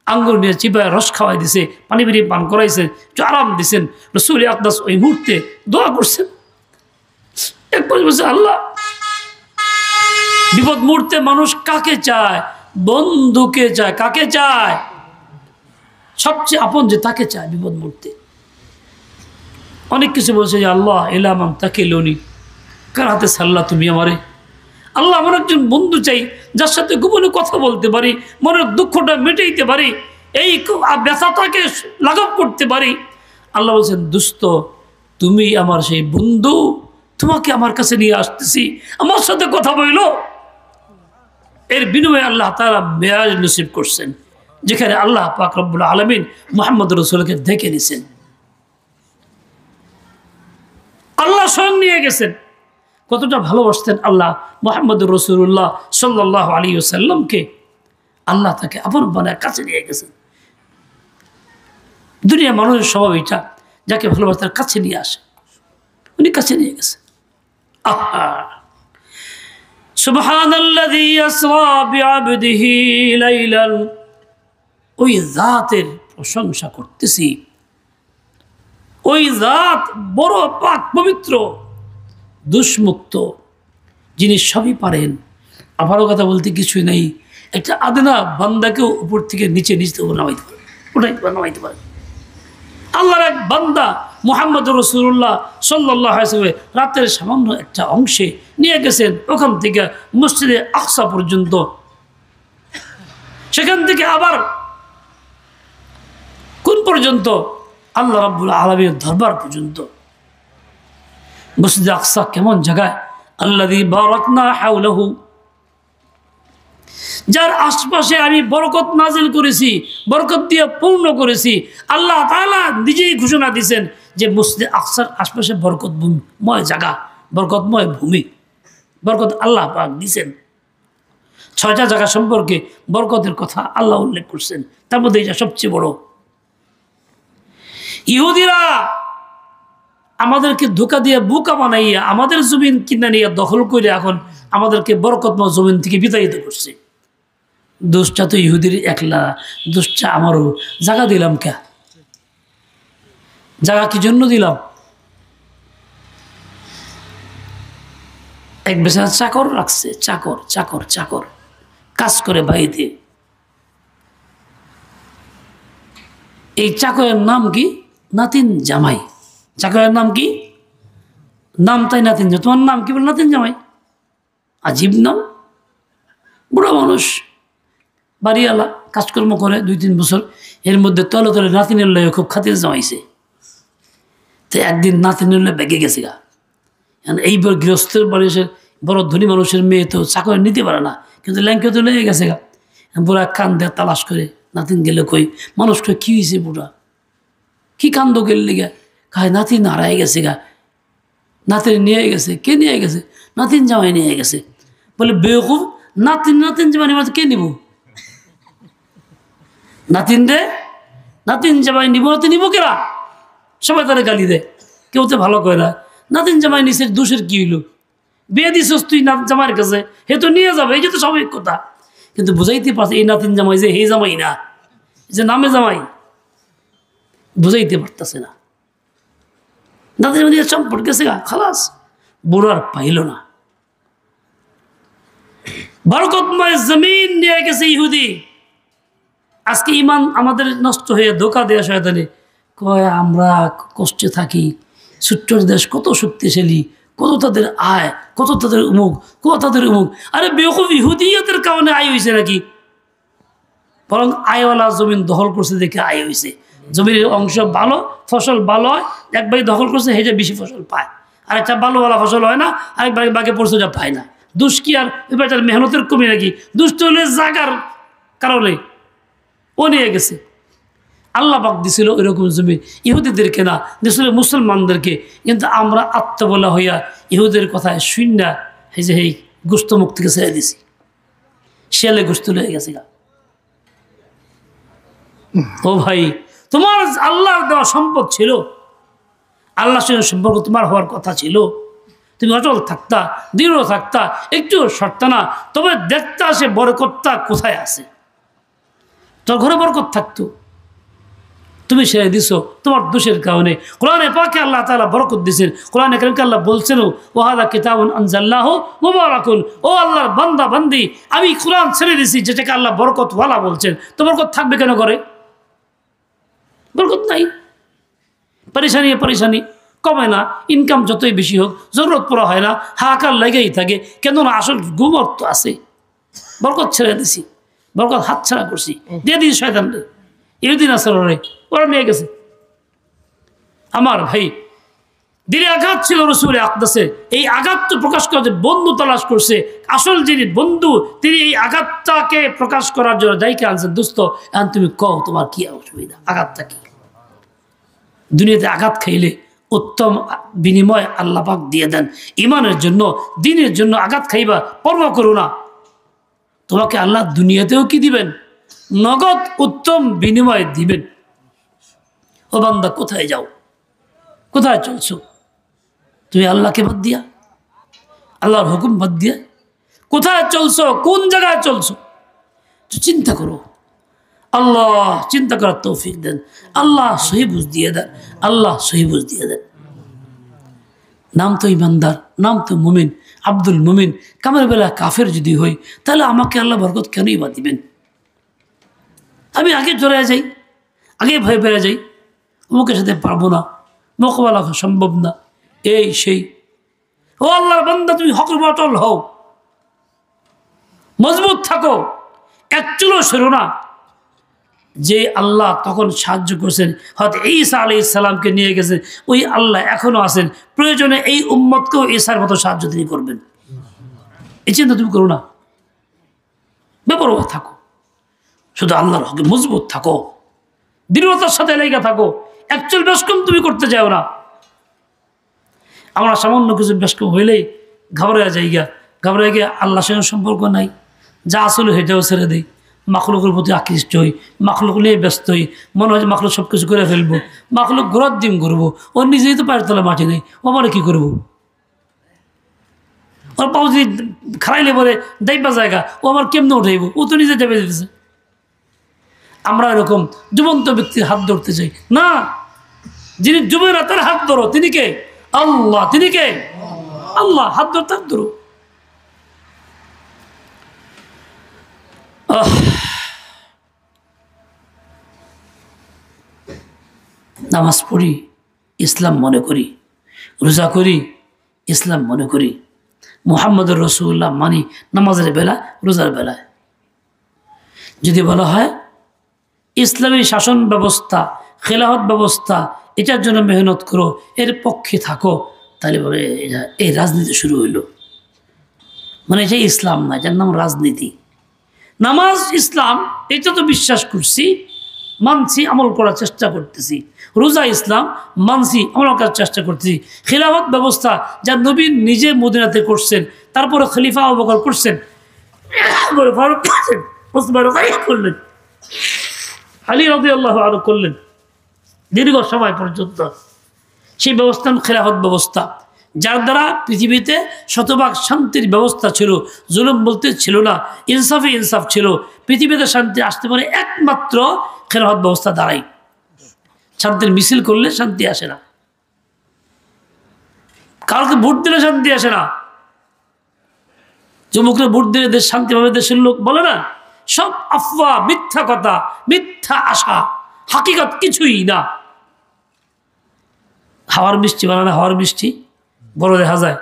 আঙ্গুর নিয়ে চিপায় রস খাওয়াই দিছে, পানি বেরিয়ে পান করাইছেন, একটু আরাম দিছেন। রাসূল আকদাস ওই মুহূর্তে দোয়া করছেন, একবার বলছে আল্লাহ, বিপদ মুহূর্তে মানুষ কাকে চায়? বন্ধুকে চায়। কাকে চায়? সবচেয়ে আপন যে তাকে চায় বিপদ মুহূর্তে। অনেক কিছু বলছে যে আল্লাহ এলাম তাকে লোনি, কার হাতে সাল্লাহ তুমি আমারে। আল্লাহ আমার একজন বন্ধু চাই, যার সাথে গোপনে কথা বলতে পারি, মনের দুঃখটা মেটাইতে পারি, এই ব্যথাটাকে লাঘব করতে পারি। আল্লাহ বলছেন দুস্থ, তুমি আমার সেই বন্ধু, তোমাকে আমার কাছে নিয়ে আসতেছি, আমার সাথে কথা বইলো। এর বিনিময়ে আল্লাহ তাআলা মেয়াজ নসিব করছেন, যেখানে আল্লাহ পাক রব্বুল আলামিন মুহাম্মদ রাসূলকে দেখে নিছেন, আল্লাহ স্বয়ং নিয়ে গেছেন। কতটা ভালোবাসতেন আল্লাহ মুহাম্মদ রাসূলুল্লাহ সাল্লাল্লাহু আলাইহি ওয়াসাল্লামকে। আল্লাহ তাকে আপন বানায় কাছে নিয়ে গেছেন। দুনিয়া মানুষের স্বভাব এটা, যাকে ভালোবাসে তার কাছে নিয়ে আসে, উনি কাছে নিয়ে গেছেন। আহা, সুবহানাল্লাযী আসরা বিআবদিহি লাইলান, ওই জাতের প্রশংসা করতেছি, ওই জাত বড় পাক পবিত্র, দুষ্মুক্ত, যিনি সবই পারেন। আবারও কথা বলতে কিছুই নেই, একটা আদনা বান্দাকেও উপর থেকে নিচে নামাইতে পারে, নামাইতে পারে। আল্লাহর এক বান্দা মুহাম্মদ রাসূলুল্লাহ সাল্লাল্লাহু আলাইহি ওয়াসাল্লাম রাতের সামান্য একটা অংশে নিয়ে গেছেন, ওখান থেকে মসজিদে আকসা পর্যন্ত, সেখান থেকে আবার কোন পর্যন্ত? আল্লাহ রাব্বুল আলামিনের দরবার পর্যন্ত। মসজিদে আকসা কেমন জায়গায়? আল্লাযী বারাকনা হাওলাহু, যার আশপাশে আমি বরকত নাজিল করেছি, বরকত দিয়ে পূর্ণ করেছি। আল্লাহ তাআলা নিজেই ঘোষণা দিয়েছেন যে মসজিদে আকসার আশপাশে বরকতময় জায়গা, বরকতময় ভূমি, বরকত আল্লাহ পাক দিয়েছেন। 6টা জায়গা সম্পর্কে বরকতের কথা আল্লাহ উল্লেখ করছেন, তার মধ্যে এটা সবচেয়ে বড়। ইহুদিরা আমাদেরকে ধোঁকা দিয়ে বোকা বানাইয়া আমাদের জমিন কিনে নিয়ে দখল করে এখন আমাদেরকে বরকতময় জমিন থেকে বিতাড়িত করছে। দোষটা তো ইহুদির একলা, দোষটা আমারও। জায়গা দিলাম কে? জায়গা কি জন্য দিলাম? এক বেচারা চাকর রাখছে, চাকর চাকর চাকর কাজ করে বাড়িতে। এই চাকরের নাম কি? নাতিন জামাই। চাকরের নাম কি? নাম তাই নাতিন জামাই। তোমার নাম কি? বলে নাতিন জামাই। আজীব নাম। বুড়ো মানুষ, বাড়িওয়ালা, কাজকর্ম করে 2-3 বছর, এর মধ্যে তলে তলে নাতিনের লয়ে খুব খাতির জমাইছে। তো একদিন নাতিনের লয়ে বেগে গেছে গা। এইবার গৃহস্থের বাড়ি এসে বড় ধনী মানুষের মেয়ে তো চাকর নিতে পারে না, কিন্তু ল্যাংকে তো লেগে গেছে গা। বুড়া কান দেয়া তালাশ করে, নাতিন গেলে কই, মানুষ কই কী হয়েছে বুড়া, কি কান্দ গেলে গা? খায় নাতিন হারাই গেছে গা। নাতিন নিয়ে গেছে। কে নিয়ে গেছে? নাতিন জামাই নিয়ে গেছে। বলে বেকুব, নাতিন নাতিন জামাই নিব কে নিব? নাতিন রে, নাতিন জামাই নিব না তো নিব কেরা? সবাই তারা গালি দেয়, কেউ তো ভালো করে না। নাতিন জামাই নিচের দোষের কি হইল? বিয়ে দিছস তুই জামাইয়ের কাছে, হে তো নিয়ে যাবে, এই যে তো স্বাভাবিক কথা। কিন্তু বুঝাইতে পারছে এই নাতিন জামাই যে হে জামাই না, যে নামে জামাই বুঝাইতে পারতেছে না, দাদের মধ্যে চম্পট গেছে গা, খালাস বুড়ার পাইল না। বরকতময় জমিন নিয়ে গেছে ইহুদি। আজকে ইমান আমাদের নষ্ট হয়ে ধোকা দেয়া শয়তানে কয় আমরা কষ্টে থাকি, ছোট্ট দেশ কত শক্তিশালী, কত তাদের আয়, কত তাদের উমুক, কত তাদের উমুক। আরে বেকুব ইহুদিয়তের কারণে আয় হয়েছে নাকি? বরং আয়ওয়ালা জমিন দখল করছে দেখে আয় হয়েছে। জমির অংশ ভালো, ফসল ভালো হয়, এক ভাগে দখল করছে হেঁটে বেশি ফসল পায়, আর একটা ভালোওয়ালা ফসল হয় না, আরেক ভাগে বাকি পড়ছে যা পায় না। দুষ কি আর এবার তার মেহনতের কমে নাকি? দুষ্ট হলে জাগার কারণে ও নিয়ে গেছে। আল্লাহ পাক দিছিল এরকম জমি ইহুদিদেরকে না, দিছিল মুসলমানদেরকে। কিন্তু আমরা আত্মবলা হইয়া ইহুদের কথায় শূন্য এই যে এই গোস্ত মুখ থেকে ছেড়ে দিছি, শিয়ালে গোস্ত লয়ে গেছে গা। ও ভাই, তোমার আল্লাহর দেওয়া সম্পদ ছিল, আল্লাহর সঙ্গে সম্পর্ক তোমার হওয়ার কথা ছিল, তুমি অচল থাকতা, দৃঢ় থাকতা, একটু সরতা না, তবে দেখতে আসে বরকতটা কোথায় আছে। তোর ঘরে বরকত থাকতো, তুমি ছেড়ে দিছো তোমার দোষের কারণে। কোরআনে পাকে আল্লাহ তাআলা বরকত দিয়েছেন। কোরআনে কারীমকে আল্লাহ বলছেন, ওয়াহাদা কিতাবুন আনজালনাহু মুবারাকুন, ও আল্লাহর বান্দা বান্দি, আমি কোরআন ছেড়ে দিয়েছি যেটাকে আল্লাহ বরকতওয়ালা বলছেন। তো বরকত থাকবে কেন করে? বরকত নাই, পরেশানি কমে না, ইনকাম যতই বেশি হোক জরুরত পড়া হয় না, হাহাকার লেগেই থাকে। কেন না? আসল গুমর তো আছে। বরকত ছেড়ে দিছি, বরকত হাত ছাড়া করছি, দিয়ে দিয়েছি শয়তানরে, ইহুদিন আসরে ওরা নিয়ে গেছে। আমার ভাই, দিলে আঘাত ছিল রসুল আকদাসের। এই আঘাত তো প্রকাশ করার যে বন্ধু তালাশ করছে, আসল যিনি বন্ধু তিনি এই আঘাতটাকে প্রকাশ করার জন্য দায়িকে আনছেন। দোস্ত, এখন তুমি কও তোমার কি অসুবিধা, আঘাতটা কি? দুনিয়াতে আঘাত খাইলে উত্তম বিনিময় আল্লাহ পাক দিয়ে দেন। ইমানের জন্য, দিনের জন্য আঘাত খাইবা, পরোয়া করো না। তোমাকে আল্লাহ দুনিয়াতেও কি দিবেন? নগদ উত্তম বিনিময় দিবেন। ও বান্দা, কোথায় যাও, কোথায় চলছো তুমি? আল্লাহকে বাদ দিয়া, আল্লাহর হুকুম বাদ দিয়া কোথায় চলছো? কোন জায়গায় চলছো? চিন্তা করো। আল্লাহ চিন্তা করার তৌফিক দেন, আল্লাহ সহি বুঝ দিয়ে দেন, আল্লাহ সহি বুঝ দিয়ে দেন। নাম তো ইমানদার, নাম তো মুমিন, আব্দুল মুমিন, কামের বেলা কাফের যদি হই, তাহলে আমাকে আল্লাহ বরকত কেনই বা দিবেন? আমি আগে চলে যাই, আগে ভয় পেয়ে যাই, অমুকের সাথে পারবো না, মোকাবেলা সম্ভব না, এই সেই। ও আল্লাহর বান্দা, তুমি হকের অটল হও, মজবুত থাকো, এক চুলো সরো না। যে আল্লাহ তখন সাহায্য করছেন, হয়তো ঈসা আলাইহিস সালামকে নিয়ে গেছেন, ওই আল্লাহ এখনো আছেন। প্রয়োজনে এই উম্মতকেও ঈসার মতো সাহায্য তিনি করবেন। এই চিন্তা তুমি করো না, বেপরোয়া থাকো, শুধু আল্লাহর হকে মজবুত থাকো, দৃঢ়তার সাথে লেগে থাকো। একচুয়াল বেশকম তুমি করতে যাও না। আমরা সামান্য কিছু বেশকম হইলেই ঘাবড়ে যাইগা, ঘাবড়ে গিয়ে আল্লাহর সঙ্গে সম্পর্ক নাই, যা আসলে হেঁটেও ছেড়ে দেয়, মাখলুকের প্রতি আকৃষ্ট হই, মাখলুক নিয়ে ব্যস্ত হই, মনে হয় যে মাখলুক সব কিছু করে ফেলবো, মাখলুক ঘোরার দিন করবো, ওর নিজেই তো পায়ের তলা মাটি নেই, ও আমার কী করবো? ওর পাও যদি খারাইলে পরে দাইবা জায়গা, ও আমার কেমনে উঠাইব? ও তো নিজে চেপে দিতেছে। আমরা এরকম জীবন্ত ব্যক্তির হাত ধরতে চাই না। যিনি ডুবে না তার হাত ধরো, তিনি কে? আল্লাহ। তিনি কে? আল্লাহ। হাত ধরতে হাত ধরো। নামাজ পড়ি, ইসলাম মনে করি, রোজা করি, ইসলাম মনে করি, মুহাম্মদুর রাসূলুল্লাহ মানি নামাজের বেলা, রোজার বেলায়। যদি বলা হয় ইসলামী শাসন ব্যবস্থা, খেলাফত ব্যবস্থা, এটার জন্য মেহনত করো, এর পক্ষে থাকো, তাহলে বলে এই রাজনীতি শুরু হইল। মানে এটা ইসলাম না, এটার নাম রাজনীতি। নামাজ ইসলাম, এটা তো বিশ্বাস করছি, মানছি, আমল করার চেষ্টা করতেছি। রোজা ইসলাম, মানছি, আমল করার চেষ্টা করতেছি। খেলাফত ব্যবস্থা যা নবী নিজে মদিনাতে করছেন, তারপরে খলিফা আবু বকর করছেন, ফারুক করছেন, ওসমান করলেন, আলী রাদিয়াল্লাহু আনহু করলেন, দীর্ঘ সময় পর্যন্ত সেই ব্যবস্থা খেলাফত ব্যবস্থা, যার দ্বারা পৃথিবীতে শতভাগ শান্তির ব্যবস্থা ছিল, জুলুম বলতে ছিল না, ইনসাফে ইনসাফ ছিল। পৃথিবীতে শান্তি আসতে পারে একমাত্র খেলাফত ব্যবস্থা দাঁড়াই। শান্তির মিছিল করলে শান্তি আসে না, কাউকে ভোট দিলে শান্তি আসে না। যুবকরা ভোট দিলে দেশ শান্তি পাবে, দেশের লোক বলে না, সব আফওয়া, মিথ্যা কথা, মিথ্যা আশা, হাকিকত কিছুই না। হাওয়ার মিষ্টি বানানো, হাওয়ার মিষ্টি বড় দেখা যায়,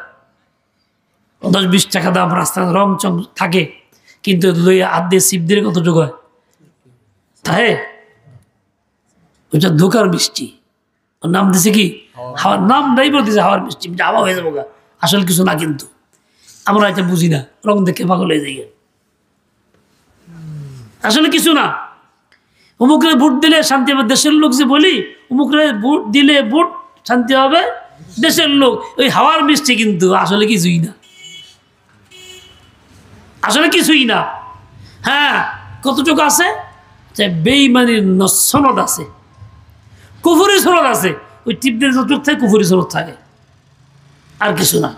10-20 টাকা দাম, রাস্তায় রং চং থাকে, কিন্তু হাত দিয়ে সিপ দিয়ে কতটুকু হয়, তাই ওইটা ধোকার মিষ্টি। ওর নাম দিছে কি হাওয়ার, নাম নাই বলতেছে হাওয়ার মিষ্টি, হাওয়া হয়ে যাবো গা, আসল কিছু না। কিন্তু আমরা এটা বুঝি না, রং দেখে পাগল হয়ে যাই, আসলে কিছু না। অমুকরে ভোট দিলে শান্তি হবে, দেশের লোক যে বলি, অমুকরে ভোট দিলে ভোট শান্তি হবে, দেশের লোক, ওই হাওয়ার মিষ্টি, কিন্তু আসলে কিছুই না, আসলে কিছুই না। হ্যাঁ, কতটুকু আছে, বেঈমানির সনদ আছে, কুফরি সনদ আছে, ওই টিপদের যতটুক থাকে কুফরি সনদ থাকে, আর কিছু না।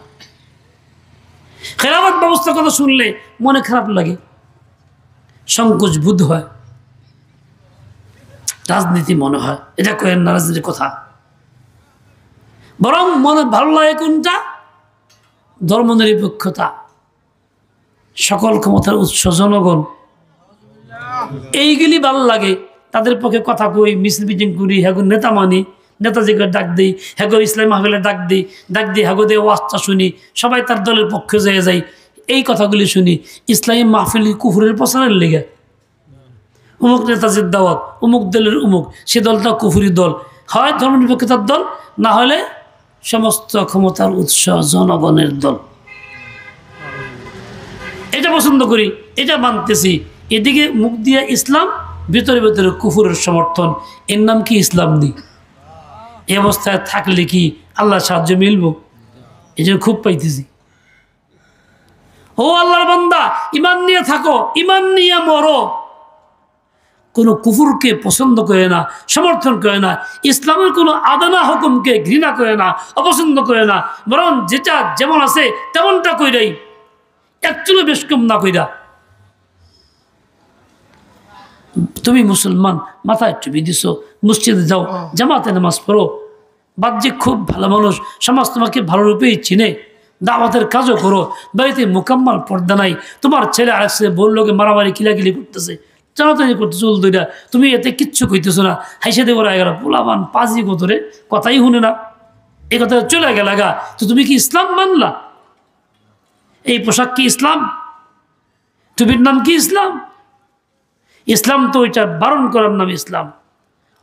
খেলাফত ব্যবস্থার কথা শুনলে মনে খারাপ লাগে, সংকোচ বোধ হয়, রাজনীতি মনে হয়, এটা কয়েন না রাজনীতির কথা। বরং মনে ভালো লাগে কোনটা, ধর্মনিরপেক্ষতা, সকল ক্ষমতার উৎস জনগণ, এইগুলি ভালো লাগে। তাদের পক্ষে কথা কই, মিছিল মিটিং করি, হ্যাগো নেতা মানি, নেতাজিকে ডাক দিই, হ্যাগো ইসলাম মাহফিলে ডাক দিই, হ্যাগো দিয়ে ওয়াজটা শুনি, সবাই তার দলের পক্ষে যেয়ে যাই, এই কথাগুলি শুনি। ইসলামী মাহফিল কুফুরের প্রচারের লেগে, অমুক নেতাজির দাওয়াত, অমুক দলের অমুক, সে দলটা কুফুরি দল, হয় ধর্মনিরপেক্ষতার দল, না হলে সমস্ত ক্ষমতার উৎস জনগণের দল। এটা পছন্দ করি, এটা মানতেছি। এদিকে মুখ দিয়ে ইসলাম, ভিতরে ভিতরে কুফুরের সমর্থন, এর নাম কি ইসলাম নেই? এই অবস্থায় থাকলে কি আল্লাহর সাহায্য মিলব? এই জন্য খুব পাইতেছি। ও আল্লাহর বান্দা, ইমান নিয়ে থাকো, ইমান নিয়ে মরো, কোনো কুফুরকে পছন্দ করে না, সমর্থন করে না, ইসলামের কোনো আদানা হুকুমকে ঘৃণা করে না, অপছন্দ করে না, বরং যেটা যেমন আছে তেমনটা কইরাই, একচুলো বেশ কম না কইরা। তুমি মুসলমান, মাথায় টুপি দিছো, মসজিদে যাও, জামাতে নামাজ পড়ো, বাহ্যিক খুব ভালো মানুষ, সমাজ তোমাকে ভালো রূপেই চিনে, দাওয়াতের কাজও করো, বাড়িতে মোকাম্মাল পর্দা নাই, তোমার ছেলে আরেক ছেলে বললো মারামারি কিলাকিলি করতেছে, জানাতানি করতে চল দইরা, তুমি এতে কিচ্ছু কইতেছো না, হাইসে দেবো গেল পোলাবান পাজি গোতরে, কথাই শুনে না, এই কথা চলে গেল গা। তো তুমি কি ইসলাম মানলা? এই পোশাক কি ইসলাম? টুপির নাম কি ইসলাম? ইসলাম তো ওইটা বারণ করার নাম ইসলাম,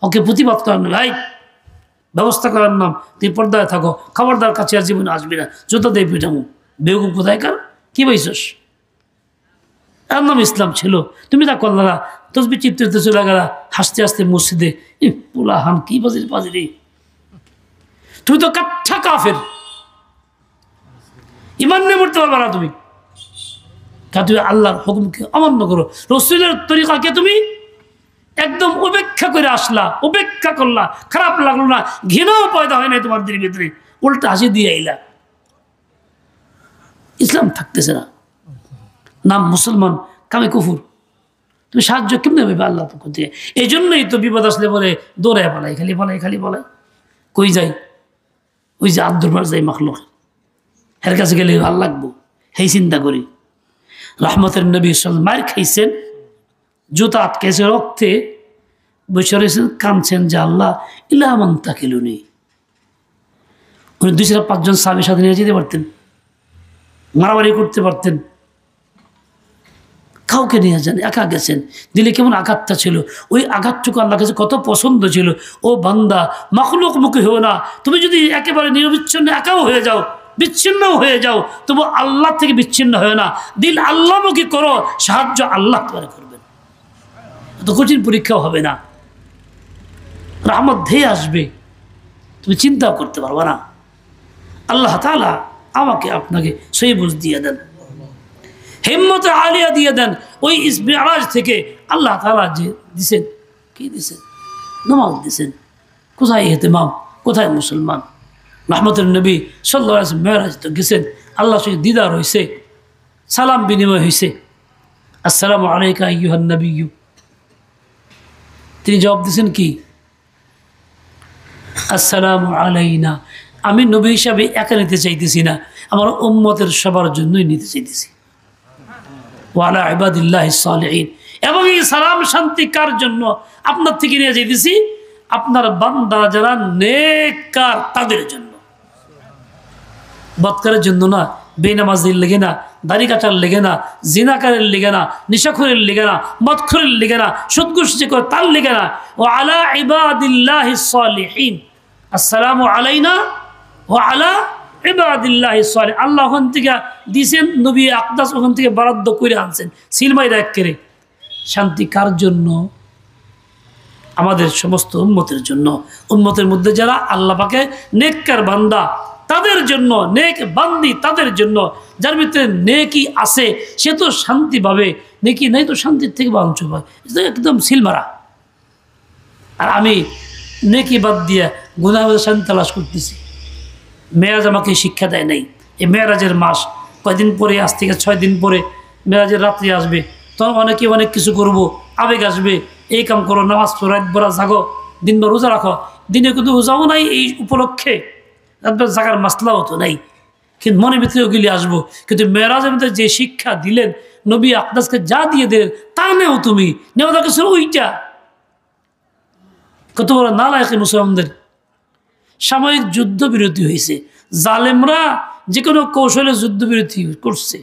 ওকে প্রতিবাদ করার নাম, ভাই ব্যবস্থা করার নাম। তুই পর্দায় থাকো, খবরদার কাছে আর জীবনে আসবি না, জুতা দিয়ে পিটামু, বেগুন কোথায় কার কি পাইছস, এর নাম ইসলাম ছিল। তুমি তা করলা, তসবি চিপতে চলে গেলা, হাসতে হাসতে মসজিদে, পোলা হান কি বাজির বাজিরি, তুমি তো কাঠা কাফের, ইমান নিয়ে মরতে পারবা না তুমি। তুমি আল্লাহর হুকুমকে অমান্য করো, রসুলের তরিকাকে তুমি একদম উপেক্ষা করে আসলা, উপেক্ষা করলা, খারাপ লাগলো না, ঘৃণাও পয়দা হয় নাই তোমার দিনের ভিতরে, উল্টা হাসি দিয়ে আইলা। ইসলাম থাকতেছে না, নাম মুসলমান, কামে কুফুর, তুমি সাহায্য কেমনে পাবে আল্লাহ পক্ষ থেকে? এই জন্যই তো বিপদ আসলে বলে দৌড়ায় পালাই, খালি বলাই, কই যাই, ওই যে আব্দুল যাই মাখলো, এর কাছে গেলে ভাল লাগবো, সেই চিন্তা করি। রহমতের নবী মায়ের খাইছেন, জুতা আটকেছে রক্তে, বসে রয়েছেন, কাঁদছেন যে আল্লাহ ইলামান তাকিলুনি। উনি 2-5 সাহাবীর সাথে নিয়ে যেতে পারতেন, মারামারি করতে পারতেন, কাউকে নিয়ে যান, একা গেছেন। দিলে কেমন আঘাতটা ছিল, ওই আঘাতটুকু আল্লাহর কাছে কত পছন্দ ছিল। ও বান্দা, মাখলুক মুখী হও না, তুমি যদি একেবারে নিরবিচ্ছিন্ন একাও হয়ে যাও, বিচ্ছিন্নও হয়ে যাও, তবু আল্লাহ থেকে বিচ্ছিন্ন হয় না, দিল আল্লাহমুখী করো, সাহায্য আল্লাহ তোমার করবেন, এত কঠিন পরীক্ষাও হবে না, রহমত ধেয়ে আসবে, তুমি চিন্তাও করতে পারবা না। আল্লাহ তাআলা আমাকে আপনাকে সেই বুঝ দিয়ে দেন, হিম্মত আলিয়া দিয়ে দেন। ওই মিরাজ থেকে আল্লাহ তাআলা যে দিছেন, কি দিছেন? নামাজ দিছেন। কোথায় ইহতিমাম, কোথায় মুসলমান? রহমতের নবী সাল্লাল্লাহু আলাইহি ওয়াসাল্লাম মিরাজ তো গেছেন, আল্লাহর সঙ্গে দিদার হয়েছে, সালাম বিনিময় হয়েছে, আসসালামু আলাইকা আইয়ুহান নবিয়্যু। তিনি জবাব দিয়েছেন কি, আসসালামু আলাইনা, আমি নবী হিসাবে একা নিতে চাইতেছি না, আমার উম্মতের সবার জন্যই নিতে চাইতেছি, ওয়া আলা ইবাদিল্লাহিস সালিহিন, এবং এই সালাম শান্তি কার জন্য আপনার থেকে নিয়ে যাইতেছি, আপনার বান্দা যারা নেককার তাদের জন্য, বদকারের জন্য না, বেনামাজির লেগে না, দাড়ি কাটার লেগে না, জিনাকারের লেগে না, নিশাখোরের লেগে না, মদখোরের লেগে না, সুদঘুষ যে করে তার লেগে না। ও আলা ইবাদিল্লাহিস সালিহিন, আসসালামু আলাইনা ওয়া আলা ইবাদিল্লাহিস সালিহিন। আল্লাহ ওখান থেকে দিয়েছেন, নবী আকদাস ওখান থেকে বরাদ্দ করে আনছেন, সিলমাই রাখ করে। শান্তি কার জন্য? আমাদের সমস্ত উম্মতের জন্য। উম্মতের মধ্যে যারা আল্লাহ পাকে নেককার বান্দা তাদের জন্য, নেক বান্দি তাদের জন্য, যার ভিতরে নেকি আছে সে তো শান্তি পাবে, নেকি নাই তো শান্তির থেকে বাঞ্ছ পায়, একদম সিলমারা। আর আমি নেকি বাদ দিয়ে গুনাহের মধ্যে শান্তি তালাশ করতেছি। মেরাজ আমাকে শিক্ষা দেয় নাই। এই মেরাজের মাস কয়দিন পরে, আজ থেকে 6 দিন পরে মেরাজের রাত্রি আসবে, তখন অনেকে অনেক কিছু করব, আবেগ আসবে, এই কাম করো, নামাজ পড়ো, রাত ভরা জাগো, দিনভর রোজা রাখো। দিনে কিন্তু রোজাও নাই এই উপলক্ষে, রাতভর জাগার মাসলাও তো নাই, কিন্তু মনের ভিতরে ওগুলি আসবো। কিন্তু মেরাজের মধ্যে যে শিক্ষা দিলেন, নবী আকদাসকে যা দিয়ে দিলেন তা নেও, তুমি নেওয়া দরকার ছিল ওইটা। কত বড় নালায়েক মুসলমানদের। সাময়িক যুদ্ধবিরতি হয়েছে, জালেমরা যে কোনো কৌশলে যুদ্ধবিরতি করছে,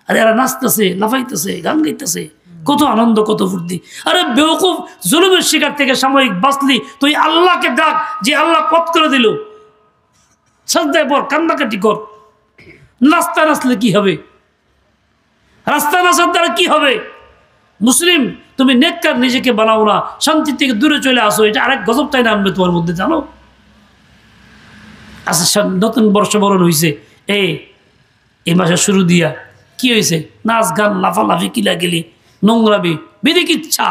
আর এরা নাচতেছে, লাফাইতেছে, গান গাইতেছে, কত আনন্দ, কত ফুর্তি। আরে বেওকুফ, জুলুমের শিকার থেকে সাময়িক বাঁচলি, তুই আল্লাহকে ডাক, যে আল্লাহ পথ করে দিল, সাজদায় পর, কান্নাকাটি কর। নাস্তা নাচলে কি হবে? রাস্তা নাচার দ্বারা কি হবে? মুসলিম, তুমি নেককার নিজেকে বানাও না, শান্তি থেকে দূরে চলে আসো, এটা আরেক গজব তাই না আনবে তোমার মধ্যে, জানো? আচ্ছা, নতুন বর্ষবরণ হয়েছে, এই মাসের শুরু দিয়া কি হয়েছে? নাচ গান, লাফালাফি, কিলাকিলি, নোংরাবি, বিধিক ইচ্ছা,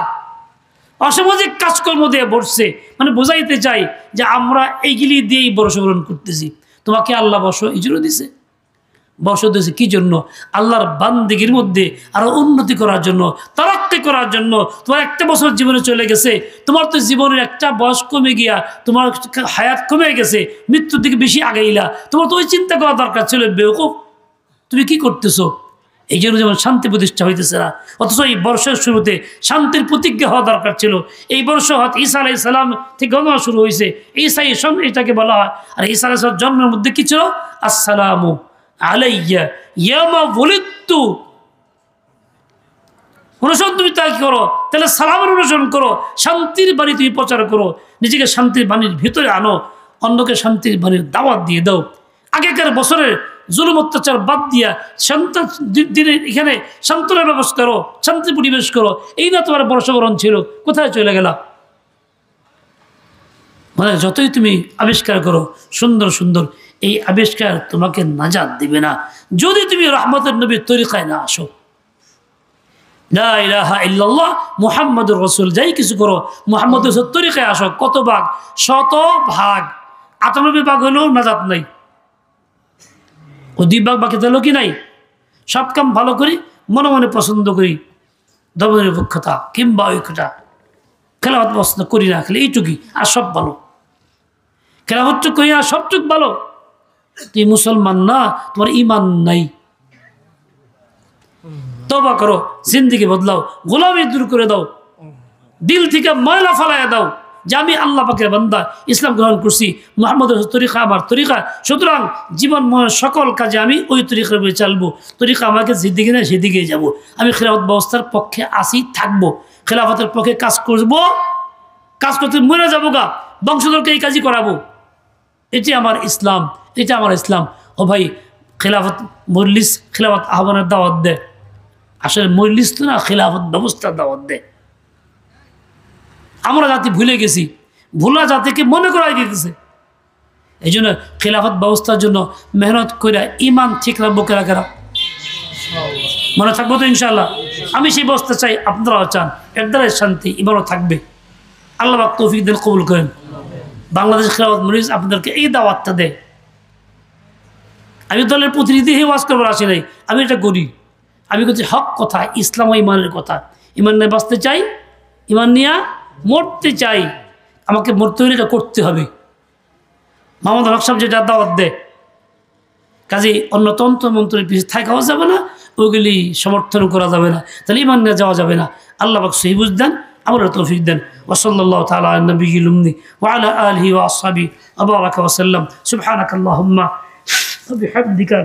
অসামাজিক কাজকর্ম দিয়ে বসছে। মানে বোঝাইতে চাই যে আমরা এইগুলি দিয়েই বর্ষবরণ করতেছি। তোমাকে আল্লাহ বর্ষ এই জন্য দিছে, বর্ষ দিয়েছে কি জন্য? আল্লাহর বান্দিগির মধ্যে আরো উন্নতি করার জন্য, তারাক্কি করার জন্য। তোমার একটা বছর জীবনে চলে গেছে, তোমার তো জীবনের একটা বয়স কমে গিয়া তোমার হায়াত কমে গেছে, মৃত্যুর দিকে বেশি আগাইলা, তোমার তো ওই চিন্তা করা দরকার ছিল। বেওকুফ, তুমি কি করতেছো? এই জন্য যেমন শান্তি প্রতিষ্ঠা হইতেছে না, অথচ এই বর্ষের শুরুতে শান্তির প্রতিজ্ঞা হওয়া দরকার ছিল। এই বর্ষ হয়তো ঈসা আলাইহিস সালাম থেকে গণনা শুরু হয়েছে, ঈসাই এটাকে বলা হয়। আর ঈসা আলাইহিস সালাম জন্মের মধ্যে কি ছিল? আসসালামু আলাইয়া ইয়ামা ওয়ালিদতু। অনুসরণ তুমি তাই করো, তাহলে সালামের অনুসরণ করো, শান্তির বাণী তুমি প্রচার করো, নিজেকে শান্তির বাণীর ভিতরে আনো, অন্যকে শান্তির বাণীর দাওয়াত দিয়ে দাও। আগেকার বছরের জুলুম অত্যাচার বাদ দিয়া দিনে এখানে শান্তনার ব্যবস্থা করো, শান্তি পরিবেশ করো। এই না তোমার বর্ষবরণ ছিল, কোথায় চলে গেলা? মানে যতই তুমি আবিষ্কার করো সুন্দর সুন্দর, এই আবিষ্কার তোমাকে নাজাত দিবে না যদি তুমি রহমতের নবীর তরিকায় না আসো। লা ইলাহা ইল্লাল্লাহ মুহাম্মাদুর রাসূল, যাই কিছু করো মুহাম্মদ রাসূলের তরিকায় আসো। কত ভাগ? 100 ভাগ, 98 ভাগ হলেও নাজাত নাই। ও 2 ভাগ বাকি থাকলো কি নাই? সব কাম ভালো করি, মনে মনে পছন্দ করি, দমনিরপেক্ষতা কিংবা ঐক্যতা, খেলাফত পছন্দ করি না, খালি এইটুকুই, আর সব ভালো। খেলাফতটুক করি না, সবটুক ভালো। তুই মুসলমান না, তোমার ইমান নাই। তওবা করো, জিন্দেগি বদলাও, গোলামি দূর করে দাও, দিল থেকে ময়লা ফালাইয়া দাও যে আমি আল্লাহ পাকের বান্দা, ইসলাম গ্রহণ করছি, মুহাম্মদ রাসূলের তরিকা আমার তরিকা, সুতরাং জীবন সকল কাজে আমি ওই তরিকার উপরে চালবো। তরিকা আমাকে যেদিকে না সেদিকেই যাব। আমি খেলাফত ব্যবস্থার পক্ষে আসি, থাকবো, খেলাফতের পক্ষে কাজ করব, কাজ করতে মরে যাবো গা, বংশধরকে এই কাজই করাবো। এটি আমার ইসলাম, এটা আমার ইসলাম। ও ভাই, খেলাফত মজলিস খেলাফত আহ্বানের দাওয়াত দেয়, আসলে মজলিস তো না, খেলাফত ব্যবস্থার দাওয়াত দেয়। আমরা জাতি ভুলে গেছি, ভুলা জাতিকে মনে করাই দিতেছে। এই জন্য খেলাফত ব্যবস্থার জন্য মেহনত করে ইমান ঠিক রাখবো। কেরা কেরা মনে থাকবো তো ইনশাআল্লাহ? আমি সেই ব্যবস্থা চাই, আপনারাও চান, এর দ্বারাই শান্তি ইমানও থাকবে। আল্লাহ পাক তৌফিক দেন, কবুল করেন। বাংলাদেশ খেলাফত মজলিস আপনাদেরকে এই দাওয়াতটা দেয়। আমি দলের প্রতিনিধি হয়ে ওয়াজ করবার আসি নাই, আমি এটা করি। আমি বলছি হক কথা, ইসলাম ও ইমানের কথা। ইমান নিয়ে বাঁচতে চাই, ইমান নিয়ে মরতে চাই, আমাকে মরতে হলে এটা করতে হবে। মোহাম্মদ হক সাহেব যেটা দাওয়াত দেয়, কাজে অন্য তন্ত্র মন্ত্রের পিছিয়ে থাকাও যাবে না, ওইগুলি সমর্থন করা যাবে না, তাহলে ইমান নিয়ে যাওয়া যাবে না। আল্লাহ পাক সহি বুঝ দেন, আমরা তৌফিক দেন। ওয়াসাল্লাল্লাহু তাআলা আলা নবিয়্যিল উম্মি ওয়া আলা আলিহি ওয়া আসহাবিহি ওয়া বারাকা ওয়া সাল্লাম। সুবহানাকাল্লাহুম্মা ওয়া বিহামদিকা